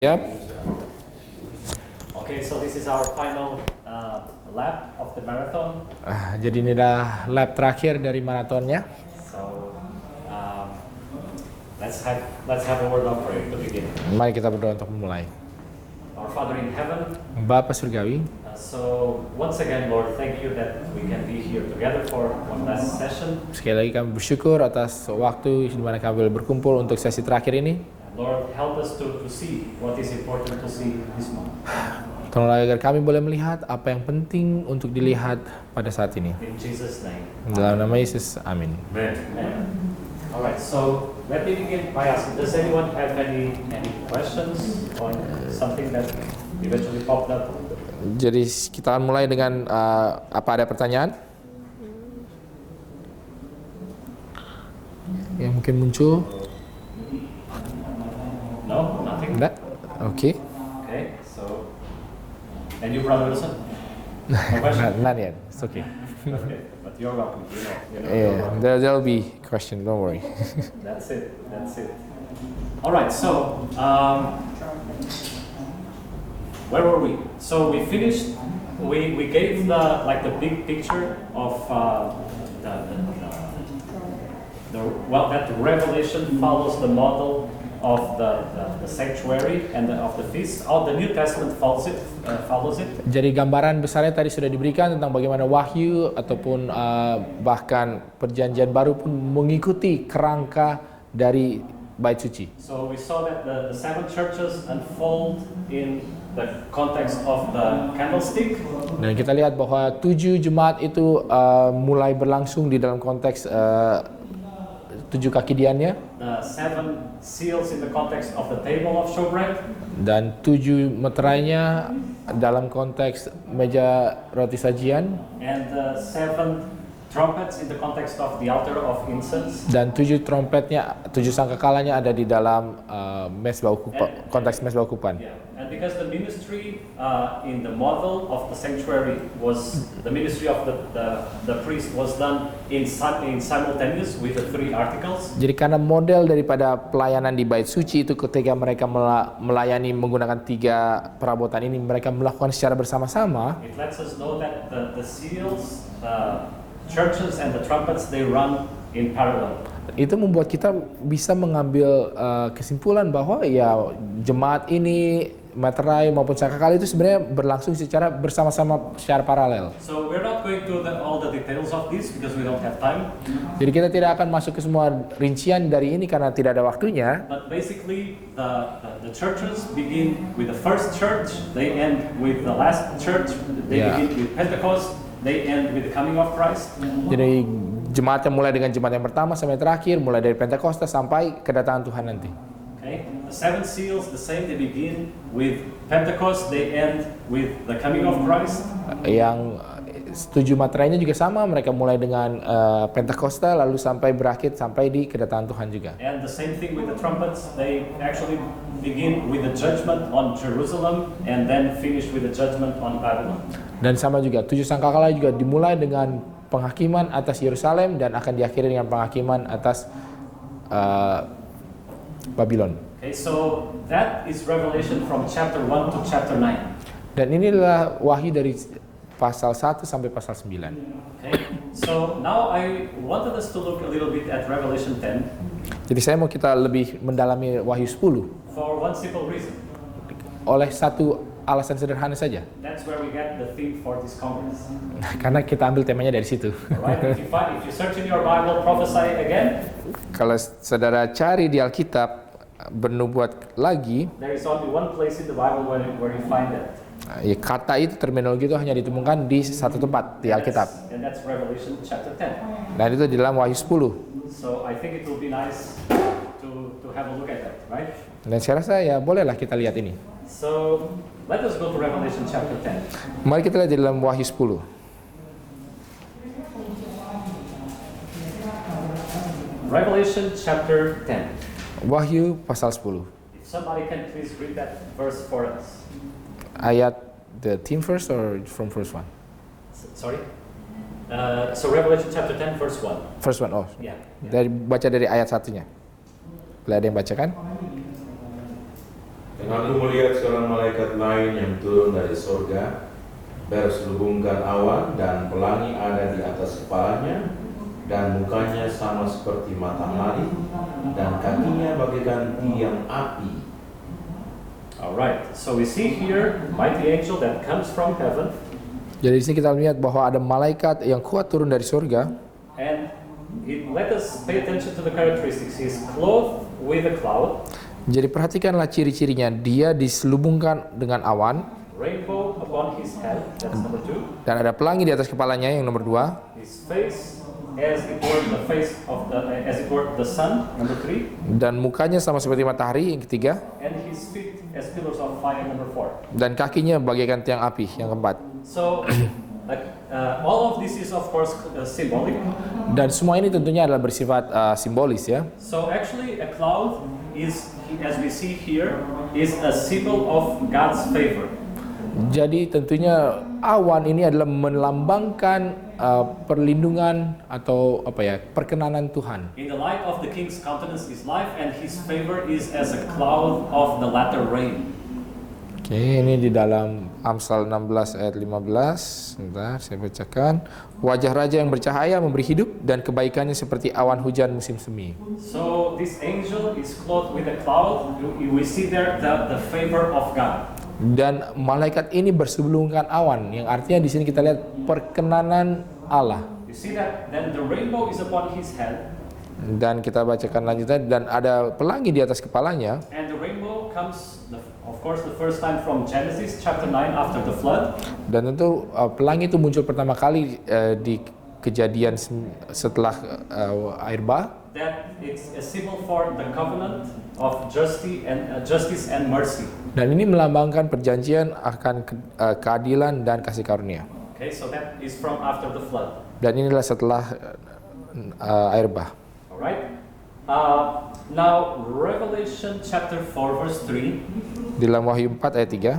Yep. Okay, so this is our final lap of the marathon. Jadi inilah lap terakhir dari maratonnya. So let's have a word of prayer to begin. Mari kita berdoa untuk memulai. Our Father in heaven. Bapa surgawi. So once again, Lord, thank you that we can be here together for one last session. Sekali lagi kami bersyukur atas waktu di mana kami boleh berkumpul untuk sesi terakhir ini. Lord, help us to see what is important to see this month. Tolonglah agar kami boleh melihat apa yang penting untuk dilihat pada saat ini. In Jesus' name. Dalam nama Yesus, amin. Amen. Alright, so let me begin by asking, does anyone have any questions on something that eventually popped up? Jadi kita akan mulai dengan apa ada pertanyaan yang mungkin muncul? No, nothing. Enggak? Oke. Okay, so and you, Brother Wilson? No question? Not yet. It's okay. Okay, but you're welcome. You know Yeah, you're welcome. there'll be question. Don't worry. That's it. All right, so where were we? So we finished. We gave the big picture of that Revelation follows the model of the sanctuary and of the feast. The New Testament follows it. Jadi gambaran besarnya tadi sudah diberikan tentang bagaimana wahyu ataupun bahkan perjanjian baru pun mengikuti kerangka dari bait suci. So we saw that the seven churches unfold in the context of the candlestick. Dan kita lihat bahwa 7 jemaat itu mulai berlangsung di dalam konteks 7 kaki diannya. The seven seals in the context of the table of showbread. Dan 7 meterainya dalam konteks meja roti sajian. And the seven trumpets in the context of the altar of incense. Dan 7 trompetnya, 7 sangkakalanya ada di dalam konteks mesbah ukupan. Yeah. And because the ministry in the model of the sanctuary was the ministry of the priest was done in simultaneous with the 3 articles. Jadi karena model daripada pelayanan di bait suci itu ketika mereka melayani menggunakan 3 perabotan ini, mereka melakukan secara bersama-sama. It lets us know that the seals, churches and the trumpets, they run in parallel. Itu membuat kita bisa mengambil kesimpulan bahwa ya jemaat ini, materai maupun sangkakala itu sebenarnya berlangsung secara bersama-sama secara paralel. So we're not going to all the details of this because we don't have time. Jadi kita tidak akan masuk ke semua rincian dari ini karena tidak ada waktunya. But basically the churches begin with the first church, they end with the last church, they begin with Pentecost, they end with the coming of Christ. Jadi jemaatnya mulai dengan jemaat yang pertama sampai terakhir, mulai dari Pentakosta sampai kedatangan Tuhan nanti. Okay, the seven seals the same, they begin with Pentecost, they end with the coming of Christ. Yang 7 materainya juga sama, mereka mulai dengan Pentakosta lalu sampai berakhir sampai di kedatangan Tuhan juga. And the same thing with the trumpets, they actually begin with the judgment on Jerusalem and then finish with the judgment on Babylon. Dan sama juga 7 sangkakala juga dimulai dengan penghakiman atas Yerusalem dan akan diakhiri dengan penghakiman atas Babylon. Okay, so that is Revelation from chapter 1 to chapter 9. Dan inilah wahyu dari pasal 1 sampai pasal 9. Okay, so now I wanted us to look a little bit at Revelation 10. Jadi saya mau kita lebih mendalami wahyu 10 for one simple reason. Oleh satu alasan sederhana saja. That's where we get the theme for this conference. Karena kita ambil temanya dari situ. Right? If you search in your Bible, prophesy again. Kalau saudara cari di Alkitab bernubuat lagi, there is only one place in the Bible where you find that. Ya, kata itu, terminologi itu hanya ditemukan di satu tempat di Alkitab. And that's Revelation chapter 10. Dan itu di dalam Wahyu 10. So I think it will be nice to have a look at that, right? Dan saya rasa ya bolehlah kita lihat ini. So let us go to Revelation chapter 10. Mari kita lihat di dalam Wahyu 10. Revelation chapter 10. Wahyu pasal 10. If somebody can please read that verse for us. Ayat the theme first or from first one? Sorry? So Revelation chapter 10 verse 1. First one, oh. Yeah. Baca dari ayat satunya. Boleh ada yang bacakan? Aku melihat seorang malaikat lain yang turun dari surga, berselubungkan awan dan pelangi ada di atas kepalanya, dan mukanya sama seperti matahari, dan kakinya bagaikan tiang api. Alright, so we see here mighty angel that comes from heaven, Jadi di sini kita lihat bahwa ada malaikat yang kuat turun dari surga. and let us pay attention to the characteristics. He is clothed with a cloud, Jadi perhatikanlah ciri-cirinya. Dia diselubungkan dengan awan rainbow upon his head, that's number 2. dan ada pelangi di atas kepalanya yang nomor 2. His face as it were the face of as it were the sun, number 3. Dan mukanya sama seperti matahari yang ketiga. And his feet as pillars of fire, number 4. Dan kakinya bagaikan tiang api yang keempat. So, all of this is of course symbolic. Dan semua ini tentunya adalah bersifat simbolis ya. So actually, a cloud is, as we see here, is a symbol of God's favor. Jadi tentunya awan ini adalah melambangkan perlindungan atau perkenanan Tuhan. In the light of the king's countenance is life, and his favor is as a cloud of the latter rain. Oke, ini di dalam Amsal 16 ayat 15. Sebentar, saya bacakan. Wajah raja yang bercahaya memberi hidup dan kebaikannya seperti awan hujan musim semi. So this angel is clothed with a cloud. We see there the favor of God. Dan malaikat ini berselubungkan awan, yang artinya di sini kita lihat perkenanan Allah. You see that? Then the rainbow is upon his head, Dan kita bacakan lanjutan, dan ada pelangi di atas kepalanya. and the rainbow comes, of course, the first time from Genesis chapter 9 after the flood. Dan tentu pelangi itu muncul pertama kali di kejadian setelah air bah. That it's a symbol for the covenant of justice and mercy. Dan ini melambangkan perjanjian akan keadilan dan kasih karunia. Okay, so that is from after the flood. Dan inilah setelah air bah. All right. Now Revelation chapter 4 verse 3 Di dalam Wahyu 4 ayat 3,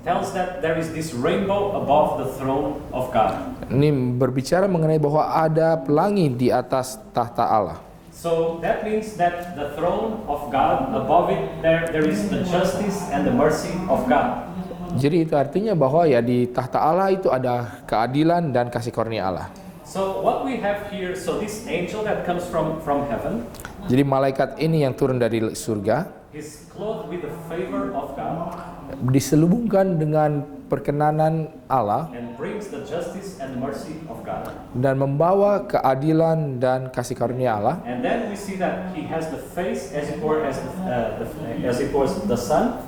tells that there is this rainbow above the throne of God. ini berbicara mengenai bahwa ada pelangi di atas tahta Allah. So that means that the throne of God, above it there is the justice and the mercy of God. Jadi itu artinya bahwa ya di tahta Allah itu ada keadilan dan kasih karunia Allah. So what we have here, so this angel that comes from heaven, Jadi malaikat ini yang turun dari surga is clothed with the favor of God diselubungkan dengan perkenanan Allah and brings the justice and the mercy of God. dan membawa keadilan dan kasih karunia Allah. And then we see that he has the face as it were as it was the sun.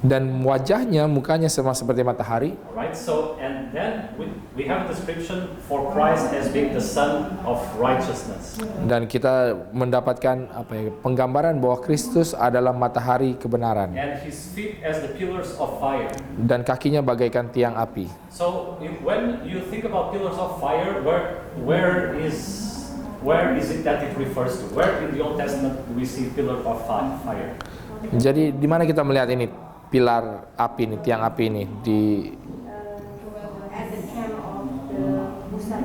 Dan wajahnya, mukanya sama seperti matahari. Right. So and then we have a description for Christ as being the son of righteousness. Dan kita mendapatkan penggambaran bahwa Kristus adalah matahari kebenaran. And his feet as the pillars of fire. Dan kakinya bagaikan tiang api. So when you think about pillars of fire, where is it that it refers to? Where in the Old Testament do we see pillar of fire? Jadi di mana kita melihat ini pilar api ini, tiang api ini di At the camp of the Musa.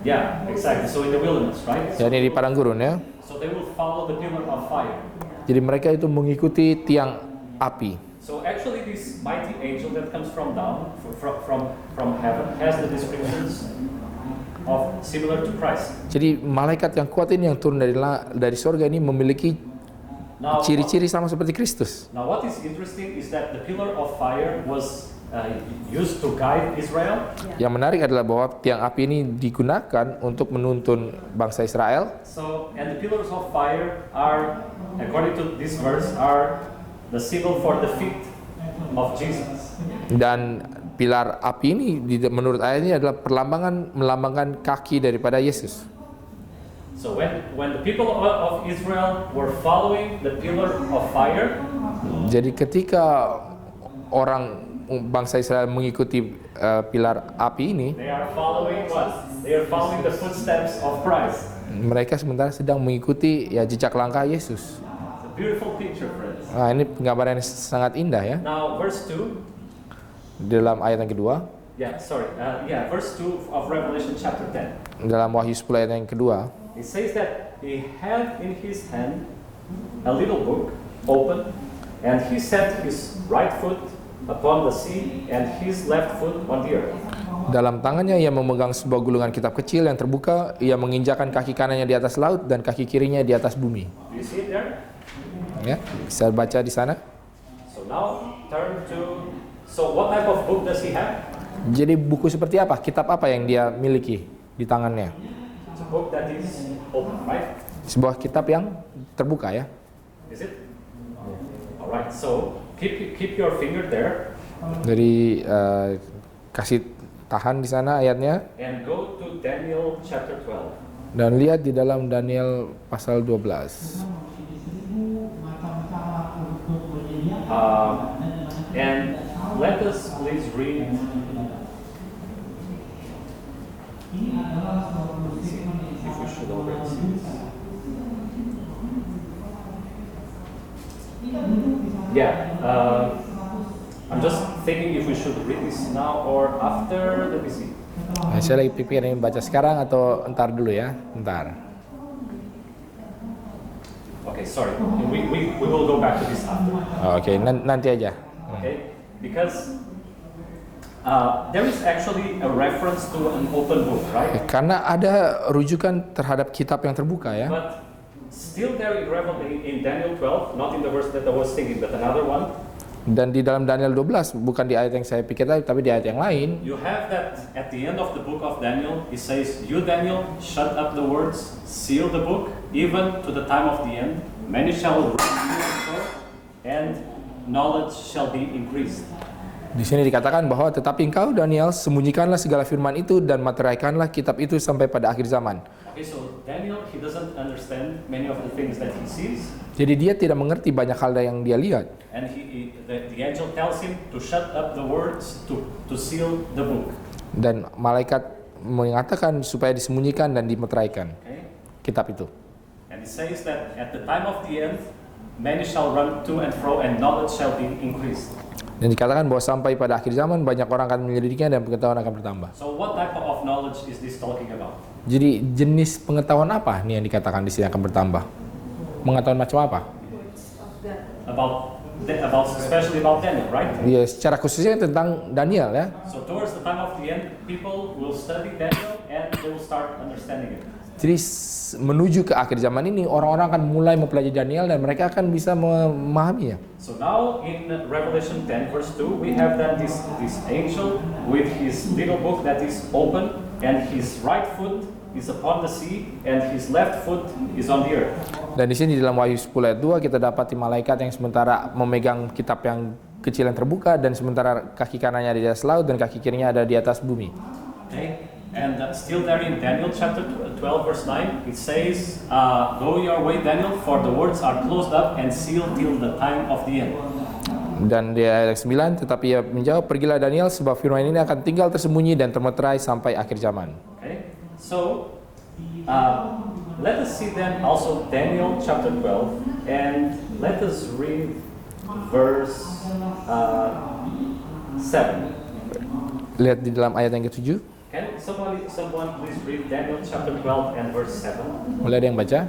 Yeah, exactly. So in the wilderness, right? ya, ini di padang gurun ya. So they will follow the pillar of fire. Jadi mereka itu mengikuti tiang api. So actually, this mighty angel that comes from down, from heaven, has the descriptions of similar to Christ. Jadi malaikat yang kuat ini yang turun dari surga ini memiliki Now, ciri-ciri sama seperti Kristus. now what is interesting is that the pillar of fire was used to guide Israel. Yang menarik adalah bahwa tiang api ini digunakan untuk menuntun bangsa Israel. So, and the pillars of fire are, according to this verse, are the symbol for the feet of Jesus. Dan pilar api ini menurut ayat ini adalah melambangkan kaki daripada Yesus. So when the people of Israel were following the pillar of fire, Jadi ketika orang bangsa Israel mengikuti pilar api ini, they are following what? They are following the footsteps of Christ. mereka sementara sedang mengikuti jejak langkah Yesus. It's a beautiful picture, friends. Nah, ini penggambaran yang sangat indah ya. Now, verse 2. Dalam ayat yang kedua, Verse 2 of Revelation chapter 10. dalam Wahyu 10 ayat yang kedua, It says that he had in his hand a little book open, and he set his right foot upon the sea and his left foot on the earth. Dalam tangannya ia memegang sebuah gulungan kitab kecil yang terbuka. Ia menginjakkan kaki kanannya di atas laut dan kaki kirinya di atas bumi. Do you see it there? Ya, bisa baca di sana. So now turn to, so what type of book does he have? Jadi buku seperti apa? Kitab apa yang dia miliki di tangannya? It's a book that is open, right? Sebuah kitab yang terbuka ya. Is it? Alright, so keep your finger there Jadi kasih tahan di sana ayatnya and go to Daniel chapter 12. dan lihat di dalam Daniel pasal 12. And let us please read. If we should already see this. Yeah, I'm just thinking if we should read this now or after. Let me see. Nah, saya lagi pikirin baca sekarang atau entar dulu ya, entar. Okay, sorry. We will go back to this after. Oke, nanti aja. Okay, because there is actually a reference to an open book, right? Karena ada rujukan terhadap kitab yang terbuka ya. But still there in Daniel 12, not in the verse that I was thinking, but another one, Dan di dalam Daniel 12, bukan di ayat yang saya pikir tadi, tapi di ayat yang lain, you have that at the end of the book of Daniel, it says, "You, Daniel, shut up the words, seal the book, even to the time of the end. Many shall read and knowledge shall be increased." di sini dikatakan bahwa tetapi engkau Daniel sembunyikanlah segala firman itu dan materaikanlah kitab itu sampai pada akhir zaman. Okay, so Daniel, he doesn't understand many of the things that he sees, Jadi dia tidak mengerti banyak hal yang dia lihat. and the angel tells him to shut up the words, to seal the book. Dan malaikat mengatakan supaya disembunyikan dan dimeteraikan Okay, kitab itu. and it says that at the time of the end, many shall run to and fro, and knowledge shall be increased. Dan dikatakan bahwa sampai pada akhir zaman banyak orang akan menyelidiknya dan pengetahuan akan bertambah. So what type of knowledge is this talking about? Jadi jenis pengetahuan apa nih yang dikatakan di sini akan bertambah? Pengetahuan macam apa? About especially about Daniel, right? Ya, secara khususnya tentang Daniel ya. So towards the time of the end, people will study Daniel and they will start understanding it. Jadi menuju ke akhir zaman ini orang-orang akan mulai mempelajari Daniel dan mereka akan bisa memahaminya. So now in Revelation 10 verse 2, we have then this angel with his little book that is open, and his right foot is upon the sea and his left foot is on the earth. Dan di sini dalam Wahyu 10 ayat 2 kita dapati malaikat yang sementara memegang kitab yang kecil yang terbuka dan sementara kaki kanannya ada di atas laut dan kaki kirinya ada di atas bumi. Okay? And still there in Daniel chapter 12 verse 9, it says, "Go your way, Daniel, for the words are closed up and sealed till the time of the end." Dan di ayat 9, tetapi ia menjawab, "Pergilah Daniel, sebab firman ini akan tinggal tersembunyi dan termeterai sampai akhir zaman." Okay? So, let us see then also Daniel chapter 12, and let us read verse 7. Lihat di dalam ayat yang ke-7. Can someone please read Daniel chapter 12 and verse 7? Mulai ada yang baca?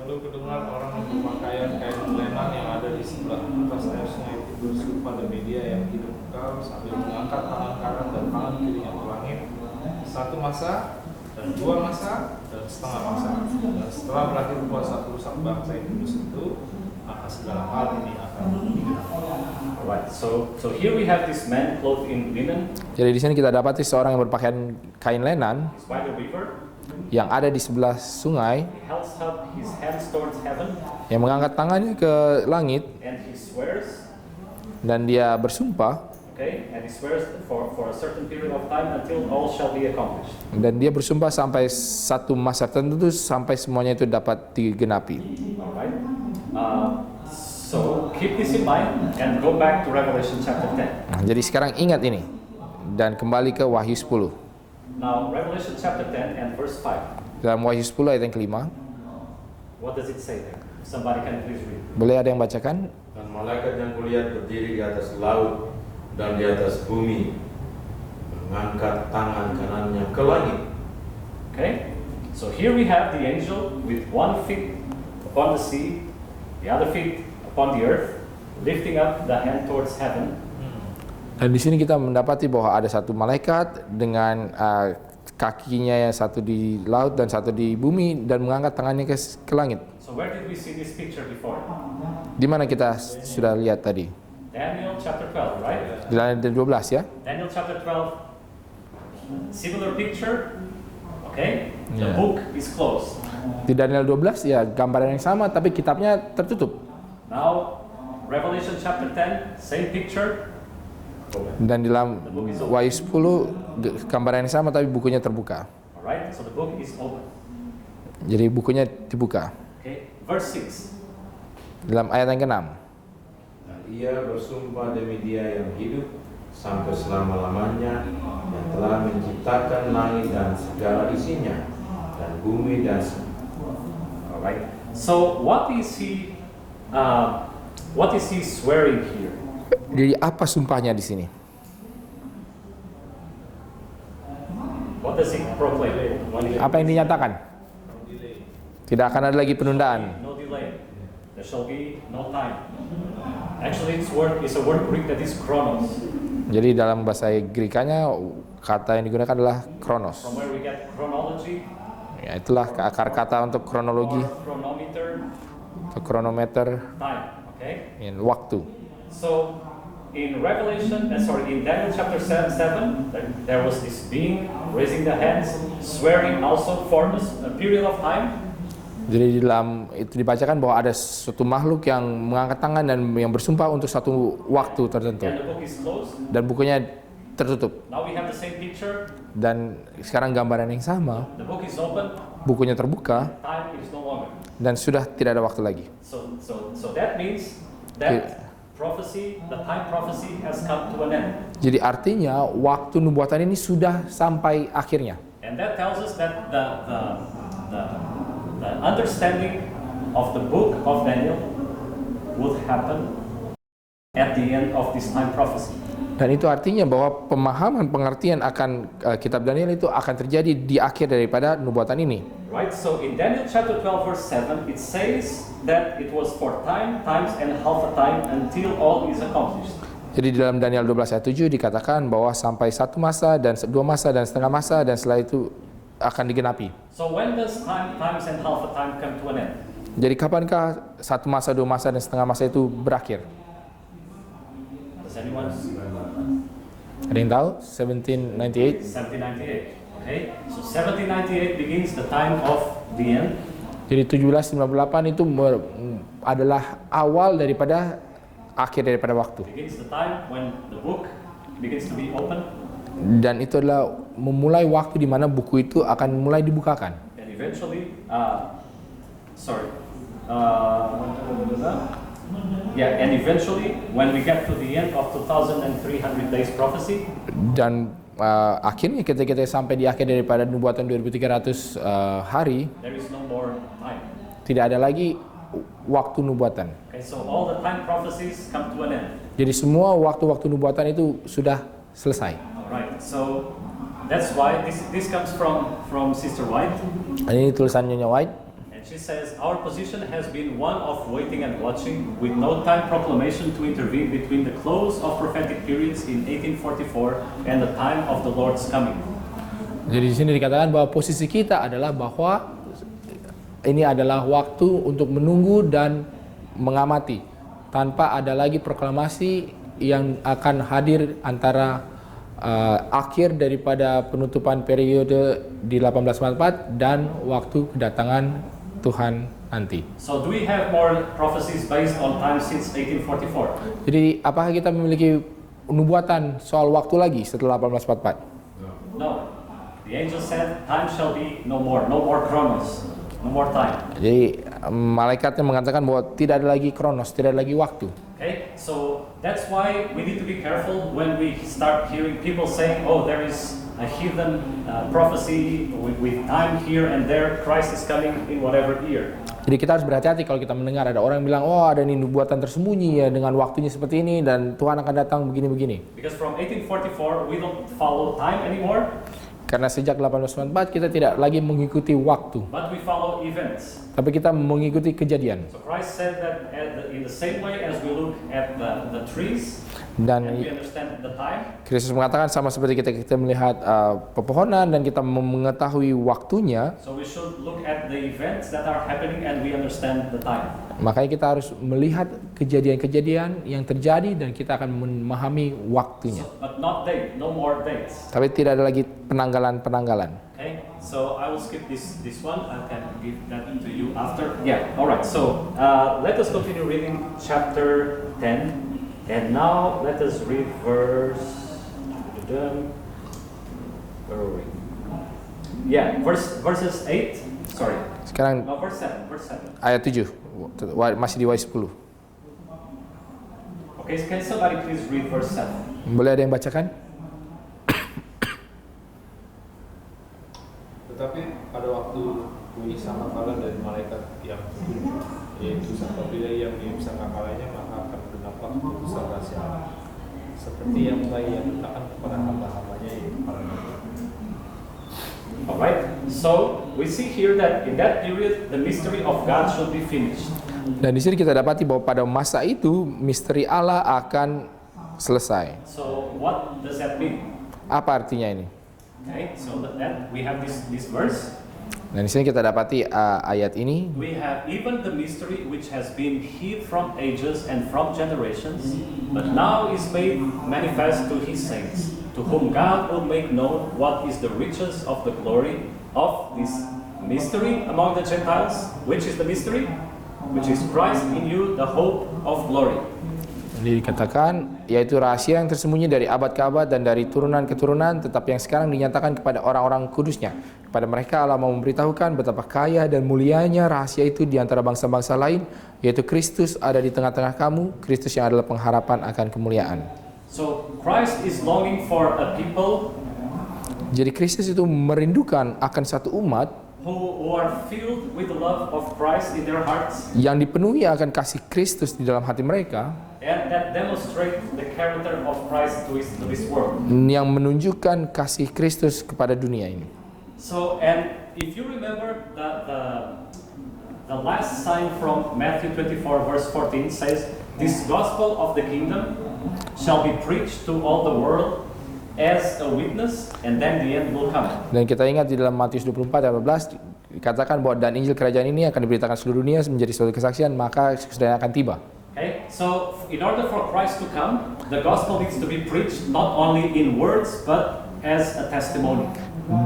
Lalu kedengar orang yang berpakaian kain lenan yang ada di sebelah atas air sungai itu berseru pada media yang hidup kekal sambil mengangkat tangan kanan dan tangan kirinya ke langit. Satu masa dan dua masa dan setengah masa. Dan setelah berakhir kuasa perusak bangsa yang kudus itu, maka segala hal ini akan digenapi. Alright, so here we have this man clothed in linen, Jadi di sini kita dapati seorang yang berpakaian kain lenan he's by the river, yang ada di sebelah sungai he holds up his hands towards heaven, yang mengangkat tangannya ke langit and he swears, dan dia bersumpah okay, and he swears for a certain period of time until all shall be accomplished. dan dia bersumpah sampai satu masa tertentu sampai semuanya itu dapat digenapi. Alright, so keep this in mind and go back to Revelation chapter 10. Nah, jadi sekarang ingat ini dan kembali ke Wahyu 10. Now, Revelation chapter 10 and verse 5. Dalam Wahyu 10 ayat yang kelima, What does it say there? Somebody can please read. boleh ada yang bacakan? Dan malaikat yang kulihat berdiri di atas laut dan di atas bumi, mengangkat tangan kanannya ke langit. Okay? So here we have the angel with one feet upon the sea, the other feet upon the earth, lifting up the hand towards heaven. Dan di sini kita mendapati bahwa ada satu malaikat dengan kakinya yang satu di laut dan satu di bumi dan mengangkat tangannya ke langit. So where did we see this picture before? Di mana kita sudah lihat tadi? Daniel chapter 12, right? Di Daniel 12 ya. Daniel chapter 12, similar picture, okay? The Yeah. book is closed. Di Daniel 12 ya gambaran yang sama tapi kitabnya tertutup. Now, Revelation chapter 10, same picture. Dan di dalam Wahyu 10 gambaran yang sama tapi bukunya terbuka. Alright, so the book is open. Jadi bukunya dibuka. Okay, verse 6. Dalam ayat yang ke-6. Dan ia bersumpah demi Dia yang hidup sampai selama-lamanya, yang telah menciptakan langit dan segala isinya, dan bumi dan Alright. So what is he swearing here? Jadi apa sumpahnya di sini? What does he proclaim? Apa yang dinyatakan? Tidak akan ada lagi penundaan. No delay. There shall be no time. Actually, it's a word Greek that is chronos. Jadi dalam bahasa Grekanya kata yang digunakan adalah kronos. From where we get chronology, Ya, itulah akar kata untuk kronologi or chronometer, atau kronometer, time. Okay. waktu. So in in Daniel chapter 7, there was this being raising the hands, swearing also for a period of time. Jadi di dalam itu dibacakan bahwa ada suatu makhluk yang mengangkat tangan dan yang bersumpah untuk satu waktu tertentu. And the book is closed. Dan bukunya tertutup. Now we have the same picture. Dan sekarang gambaran yang sama, The book is open. bukunya terbuka Time is no longer. dan sudah tidak ada waktu lagi. So that means that prophecy, the time prophecy has come to an end. Jadi artinya waktu nubuatan ini sudah sampai akhirnya. And that tells us that the understanding of the book of Daniel would happen at the end of this time prophecy. Dan itu artinya bahwa pemahaman pengertian akan kitab Daniel itu akan terjadi di akhir daripada nubuatan ini. Right? So in Daniel chapter 12 verse 7 it says that it was for times and half a time until all is accomplished. Jadi dalam Daniel 12 ayat 7 dikatakan bahwa sampai satu masa dan dua masa dan setengah masa dan setelah itu akan digenapi. So when does times and half a time come to an end? Jadi kapankah satu masa, dua masa dan setengah masa itu berakhir? Does anyone? Ada yang tahu? 1798. 1798. Okay. So 1798 begins the time of the end. Jadi 1798 itu adalah awal daripada akhir daripada waktu. Begins the time when the book begins to be open. Dan itu adalah memulai waktu di mana buku itu akan mulai dibukakan. And eventually, and eventually, when we get to the end of 2,300 days prophecy, Dan akhirnya ketika kita sampai di akhir daripada nubuatan 2300 hari, there is no more time. tidak ada lagi waktu nubuatan. Okay, so all the time prophecies come to an end. Jadi semua waktu-waktu nubuatan itu sudah selesai. Alright, so that's why this comes from Sister White. Ini tulisan Nyonya White. And she says, our position has been one of waiting and watching with no time proclamation to intervene between the close of prophetic periods in 1844 and the time of the Lord's coming. Jadi di sini dikatakan bahwa posisi kita adalah bahwa ini adalah waktu untuk menunggu dan mengamati tanpa ada lagi proklamasi yang akan hadir antara akhir daripada penutupan periode di 1844 dan waktu kedatangan Tuhan nanti. So do we have more prophecies based on time since 1844? Jadi apakah kita memiliki nubuatan soal waktu lagi setelah 1844? No. The angel said, time shall be no more chronos, no more time. Jadi malaikatnya mengatakan bahwa tidak ada lagi kronos, tidak ada lagi waktu. Okay, so that's why we need to be careful when we start hearing people saying, oh, there is a hidden prophecy with time here and there, Christ is coming in whatever year. Jadi kita harus berhati-hati kalau kita mendengar ada orang yang bilang, oh ada nih nubuatan tersembunyi ya dengan waktunya seperti ini dan Tuhan akan datang begini-begini. Because from 1844 we don't follow time anymore. Karena sejak 1844 kita tidak lagi mengikuti waktu, but we follow events. tapi kita mengikuti kejadian. So Christ said that in the same way as we look at the trees Dan and we understand the time, Kristus mengatakan sama seperti kita melihat pepohonan dan kita mengetahui waktunya, so we should look at the events that are happening and we understand the time. makanya kita harus melihat kejadian-kejadian yang terjadi dan kita akan memahami waktunya. But not date, no more dates. Tapi tidak ada lagi penanggalan-penanggalan. Okay, so I will skip this one. I can give that to you after. Yeah, all right. So let us continue reading chapter 10, and now let us read verse. Where are we? Yeah, verses 8. Sorry, Sekarang no, verse 7. Verse 7. ayat 7, masih di Y10. Okay, can somebody please read verse 7? Boleh ada yang bacakan? Tetapi pada waktu bunyi sangkakala dari malaikat yang ketujuh, yaitu apabila yang sangkakalanya, maka akan berdampak keputusan rahasia Allah, seperti yang telah ia letakkan kepada hamba-hambanya yaitu para nabi. Alright, so we see here that in that period the mystery of God should be finished. Dan di sini kita dapati bahwa pada masa itu misteri Allah akan selesai. So what does that mean? Apa artinya ini? Okay, so that we have this verse. Dan di sini kita dapati ayat ini. We have even the mystery which has been hid from ages and from generations, but now is made manifest to his saints, to whom God will make known what is the riches of the glory of this mystery among the Gentiles. Which is the mystery? Which is Christ in you, the hope of glory. Jadi dikatakan yaitu rahasia yang tersembunyi dari abad ke abad dan dari turunan ke turunan, tetapi yang sekarang dinyatakan kepada orang-orang kudusnya. Kepada mereka Allah mau memberitahukan betapa kaya dan mulianya rahasia itu di antara bangsa-bangsa lain, yaitu Kristus ada di tengah-tengah kamu, Kristus yang adalah pengharapan akan kemuliaan. So Christ is longing for a people Jadi Kristus itu merindukan akan satu umat who are filled with the love of Christ in their hearts, yang dipenuhi akan kasih Kristus di dalam hati mereka, and that demonstrate the character of Christ to this world. yang menunjukkan kasih Kristus kepada dunia ini. So, and if you remember the last sign from Matthew 24 verse 14 says, this gospel of the kingdom shall be preached to all the world as a witness, and then the end will come. Dan kita ingat di dalam Matius 24 ayat 14 dikatakan bahwa dan Injil kerajaan ini akan diberitakan seluruh dunia menjadi suatu kesaksian, maka kesudahan akan tiba. Okay, so in order for Christ to come, the gospel needs to be preached not only in words but as a testimony.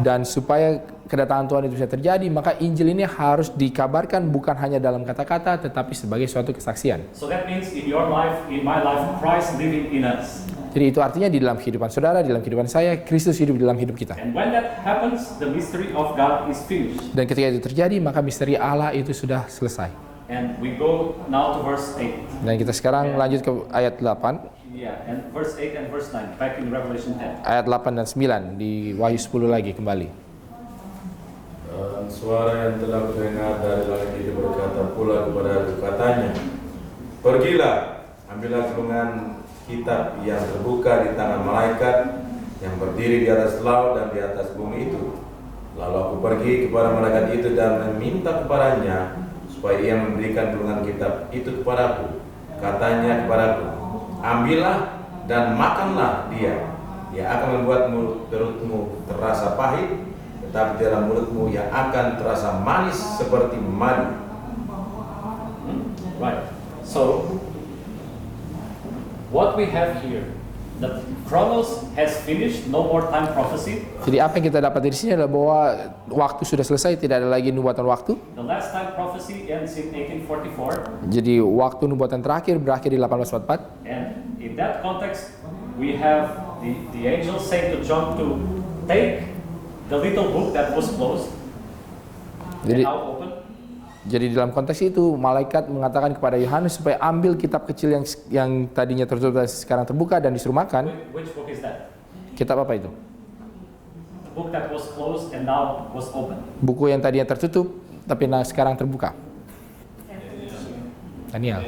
Dan supaya kedatangan Tuhan itu bisa terjadi, maka Injil ini harus dikabarkan bukan hanya dalam kata-kata tetapi sebagai suatu kesaksian. So that means in your life, in my life, Christ living in us. Jadi itu artinya di dalam kehidupan saudara, di dalam kehidupan saya, Kristus hidup di dalam hidup kita. And when that happens, the mystery of God is finished. Dan ketika itu terjadi, maka misteri Allah itu sudah selesai. And we go now to verse 8. Dan kita sekarang lanjut ke ayat 8. Yeah, and verse 8 and verse 9, back in Revelation 10. Ayat 8 dan 9 di Wahyu 10 lagi kembali. Dan suara yang telah kudengar dari langit itu berkata pula kepada katanya, pergilah, ambillah gulungan kitab yang terbuka di tangan malaikat yang berdiri di atas laut dan di atas bumi itu. Lalu aku pergi kepada malaikat itu dan meminta kepadanya supaya ia memberikan gulungan kitab itu kepadaku. Katanya kepadaku, ambillah dan makanlah dia. Ia akan membuat perutmu terasa pahit, tetapi dalam mulutmu yang akan terasa manis seperti madu. Right. So, what we have here, that Chronos has finished, no more time prophecy. Jadi apa yang kita dapat di sini adalah bahwa waktu sudah selesai, tidak ada lagi nubuatan waktu. The last time prophecy ends in 1844. Jadi waktu nubuatan terakhir berakhir di 1844. And in that context, we have the angel saying to John to take the little book that was closed and Jadi now open. Jadi dalam konteks itu malaikat mengatakan kepada Yohanes supaya ambil kitab kecil yang tadinya tertutup dan sekarang terbuka dan disuruh makan. Which book is that? Kitab apa itu? The book that was closed and now was open. Buku yang tadinya tertutup tapi sekarang terbuka. Daniel.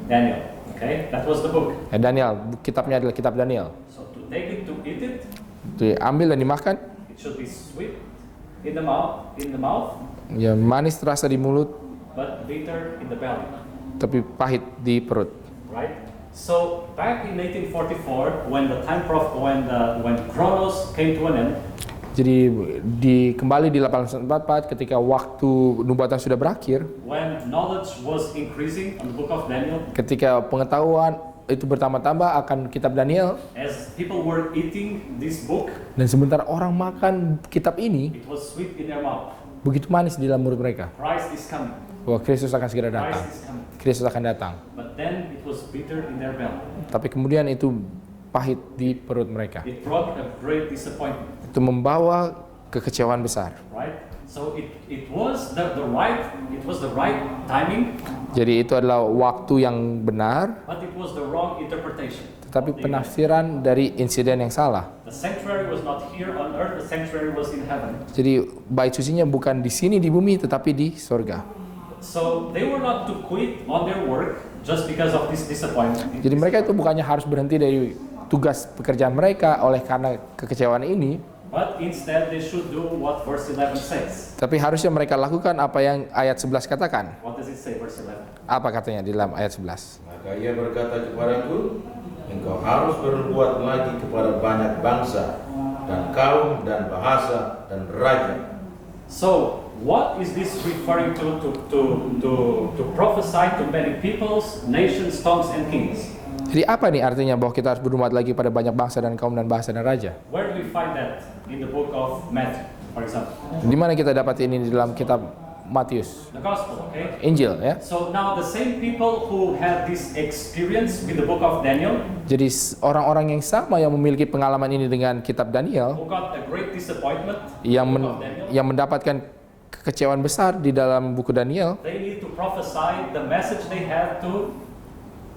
Daniel. Okay, that was the book. Daniel, kitabnya adalah kitab Daniel. So to take it, to eat it, Diambil dan dimakan. it should be sweet in the mouth, Ya, manis terasa di mulut, but bitter in the belly. tapi pahit di perut. Right? So back in 1844, when the time when Chronos came to an end, Jadi kembali di 1844 ketika waktu nubuatan sudah berakhir, when knowledge was increasing on the book of Daniel, ketika pengetahuan itu bertambah-tambah akan kitab Daniel, as people were eating this book, dan sebentar orang makan kitab ini, it was sweet in their mouth. begitu manis di dalam mulut mereka. Christ is coming. Bahwa Kristus akan segera datang. Christ is coming. Kristus akan datang. But then it was bitter in their belly. Tapi kemudian itu pahit di perut mereka. It brought a great disappointment. Itu membawa kekecewaan besar. Right? So it was the right timing, Jadi itu adalah waktu yang benar, but it was the wrong interpretation. tetapi of the event. penafsiran dari insiden yang salah. The sanctuary was not here on earth, the sanctuary was in heaven. Jadi bait sucinya bukan di sini di bumi, tetapi di sorga. So they were not to quit on their work just because of this disappointment. Jadi mereka itu bukannya harus berhenti dari tugas pekerjaan mereka oleh karena kekecewaan ini, But instead they should do what verse 11 says. tapi harusnya mereka lakukan apa yang ayat 11 katakan. What does it say, verse 11? Apa katanya di dalam ayat 11? Maka ia berkata kepadaku, engkau harus berbuat lagi kepada banyak bangsa dan kaum dan bahasa dan raja. So what is this referring to prophesy to many peoples, nations, tongues, and kings? Jadi apa nih artinya bahwa kita harus berumat lagi pada banyak bangsa dan kaum dan bahasa dan raja? Where do we find that in the book of Matthew, for example? Di mana kita dapat ini di dalam kitab Matius, The Gospel, okay? Injil ya. So now the same people who had this experience with the book of Daniel, Jadi orang-orang yang sama yang memiliki pengalaman ini dengan kitab Daniel, who got a great disappointment yang in the book of Daniel, yang mendapatkan kekecewaan besar di dalam buku Daniel, they need to prophesy the message they had to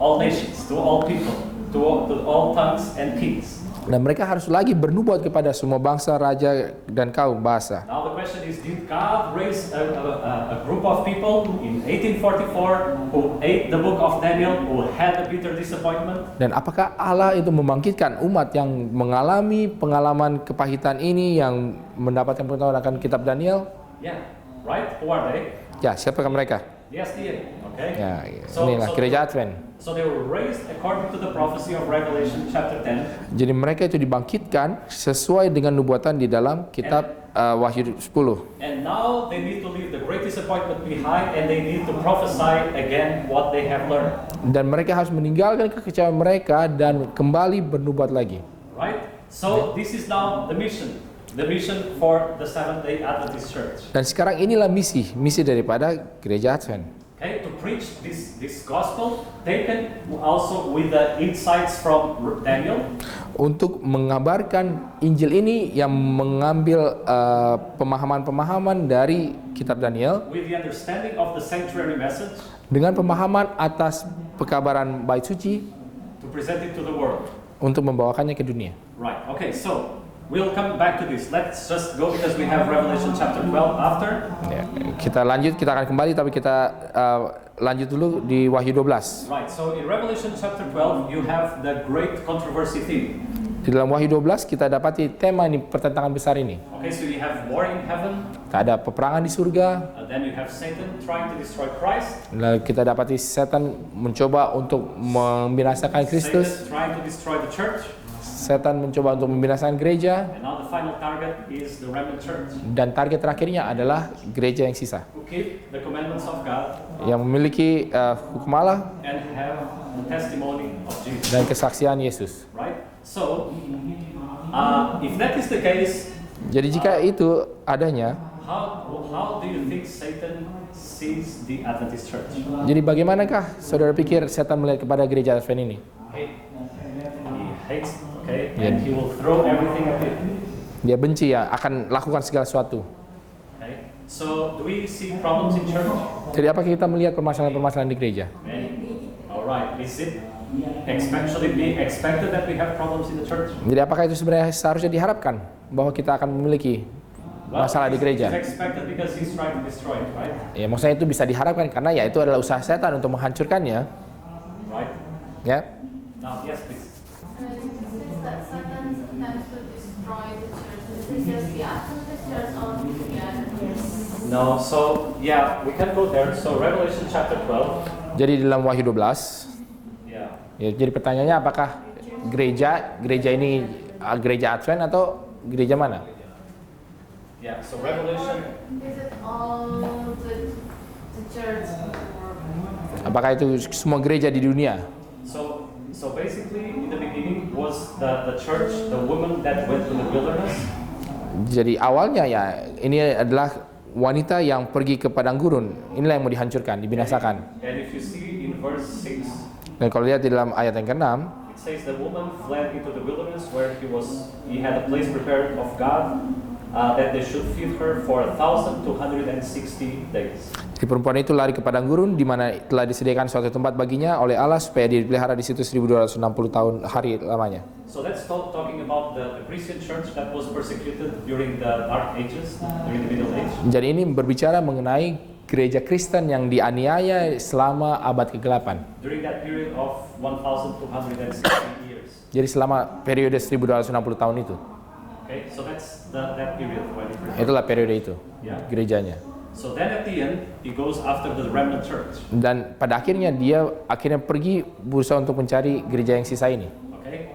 all nations, to all people, to all tongues and kings. dan mereka harus lagi bernubuat kepada semua bangsa, raja dan kaum bahasa. Now the question is, did God raise a group of people in 1844 who ate the book of Daniel, who had a bitter disappointment? Dan apakah Allah itu membangkitkan umat yang mengalami pengalaman kepahitan ini, yang mendapatkan pengetahuan akan kitab Daniel? Yeah, right? Who are they? Ya, siapakah mereka? The SDA, okay? Ya, inilah gereja Advent. So they were raised according to the prophecy of Revelation chapter 10. Jadi mereka itu dibangkitkan sesuai dengan nubuatan di dalam kitab Wahyu 10. And now they need to leave the great disappointment behind and they need to prophesy again what they have learned. Dan mereka harus meninggalkan kekecewaan mereka dan kembali bernubuat lagi. Right? So this is now the mission. The mission for the Seventh-day Adventist Church. Dan sekarang inilah misi daripada gereja Advent. Okay, to preach this gospel taken also with the insights from Daniel. Untuk mengabarkan Injil ini yang mengambil pemahaman-pemahaman dari kitab Daniel With the understanding of the sanctuary message dengan pemahaman atas pekabaran bait suci to present it to the world. untuk membawakannya ke dunia. Right, okay, so we'll come back to this. Let's just go because we have Revelation chapter 12 after. Ya, kita akan kembali tapi kita lanjut dulu di Wahyu 12. Right, so in Revelation chapter 12 you have the great controversy theme. Di dalam Wahyu 12 kita dapati tema ini, pertentangan besar ini. Okay, so you have war in heaven, Ada peperangan di surga, then you have Satan trying to destroy Christ, lalu kita dapati setan mencoba untuk membinasakan Kristus, Satan trying to destroy the church, setan mencoba untuk membinasakan gereja, and now the final target is the remnant church, dan target terakhirnya adalah gereja yang sisa, who keep the commandments of God yang memiliki hukum Allah and have the testimony of Jesus. dan kesaksian Yesus. Right? So, if that is the case, Jadi jika itu adanya, how do you think Satan sees the Adventist church? jadi bagaimanakah saudara pikir setan melihat kepada gereja Advent ini? He hates, okay, and he will throw everything at it. Dia benci ya, akan lakukan segala sesuatu. Okay. So, do we see problems in church? Jadi apakah kita melihat permasalahan-permasalahan di gereja? All right. Is it should it be expected that we have problems in the church? Jadi apakah itu sebenarnya seharusnya diharapkan bahwa kita akan memiliki masalah di gereja? It's expected because he's trying to destroy it, right? Ya, maksudnya itu bisa diharapkan karena ya itu adalah usaha setan untuk menghancurkannya. Right. Ya. Now, yes, please. It says that Satan attempts to destroy the church. This is just the Adventist church or the Adventist? No, so yeah, we can go there. So Revelation chapter 12. Jadi dalam Wahyu 12, Yeah. ya, jadi pertanyaannya apakah gereja ini gereja Advent atau gereja mana? Yeah. So Revelation. Is it all the church? Apakah itu semua gereja di dunia? So basically, in the beginning was the church, the woman that went to the wilderness. Jadi awalnya ya ini adalah wanita yang pergi ke padang gurun. Inilah yang mau dihancurkan, dibinasakan. And if you see in verse 6, Dan kalau lihat di dalam ayat yang ke-6, it says the woman fled into the wilderness where he had a place prepared of God that they should feed her for 1,260 days. si perempuan itu lari ke padang gurun di mana telah disediakan suatu tempat baginya oleh Allah supaya dipelihara di situ 1260 tahun hari lamanya. So that's talking about the Christian church that was persecuted during the Dark Ages, during the Middle Age. Jadi ini berbicara mengenai gereja Kristen yang dianiaya selama abad ke-8. During that period of 1,260 years. Jadi selama periode 1260 tahun itu. Okay, so that's that period when it refers. Itulah periode itu, Yeah. gerejanya. So then at the end, he goes after the remnant church. Dan pada akhirnya dia pergi berusaha untuk mencari gereja yang sisa ini. Okay,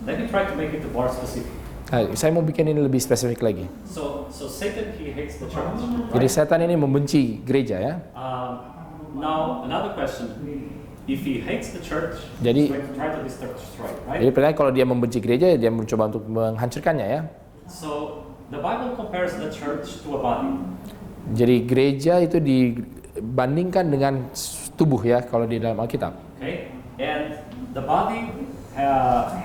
let me try to make it more specific. Nah, saya mau bikin ini lebih spesifik lagi. So Satan, he hates the church. Jadi Right? setan ini membenci gereja ya. Now another question: if he hates the church, Jadi- he's going to try to destroy, right? Jadi pertanyaan kalau dia membenci gereja, dia mencoba untuk menghancurkannya ya. So the Bible compares the church to a body. Jadi gereja itu dibandingkan dengan tubuh ya kalau di dalam Alkitab. Okay, and the body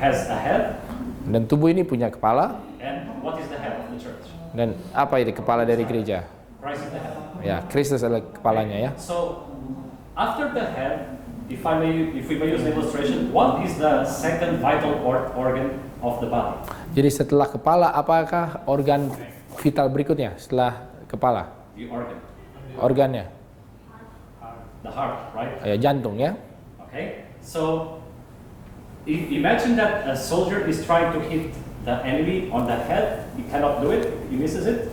has a head. Dan tubuh ini punya kepala. And what is the head of the church? Dan apa itu kepala dari gereja? Christ is the head. Ya, Kristus adalah kepalanya ya. So after the head, if we may use the illustration, what is the second vital organ of the body? Jadi setelah kepala, apakah organ vital berikutnya setelah kepala? The organ, Organnya, the heart, right? ya jantung ya. Okay. So imagine that a soldier is trying to hit the enemy on the head. He cannot do it. He misses it.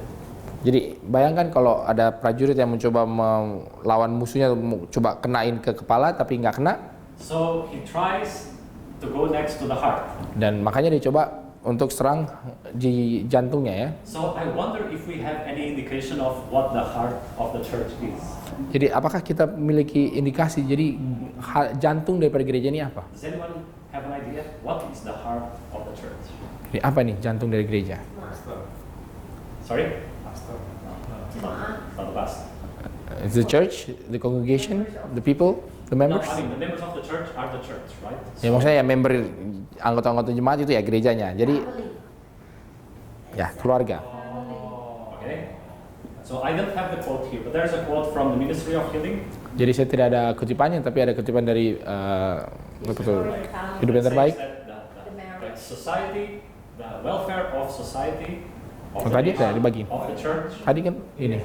Jadi bayangkan kalau ada prajurit yang mencoba melawan musuhnya, coba kenain ke kepala tapi nggak kena, So he tries to go next to the heart. dan makanya dia coba untuk serang di jantungnya ya. So I wonder if we have any indication of what the heart of the church is. Jadi apakah kita memiliki indikasi jadi jantung daripada gereja ini apa? Does anyone have an idea? What is the heart of the church? Jadi apa nih jantung dari gereja? Pastor. Sorry? Pastor. It's not the pastor. It's the church, the congregation, the people, the No, members. I mean the members of the church are the church, right? Ya maksudnya ya member, anggota-anggota jemaat itu ya gerejanya. Jadi ya keluarga. Okay. So I don't have the quote here, but there's a quote from the Ministry of Healing. Jadi saya tidak ada kutipannya, tapi ada kutipan dari apa tuh, hidup yang That terbaik. says that the society, the welfare of society, of Oh, the tadi nation, ada dibagi. of the church, Tadi kan ini.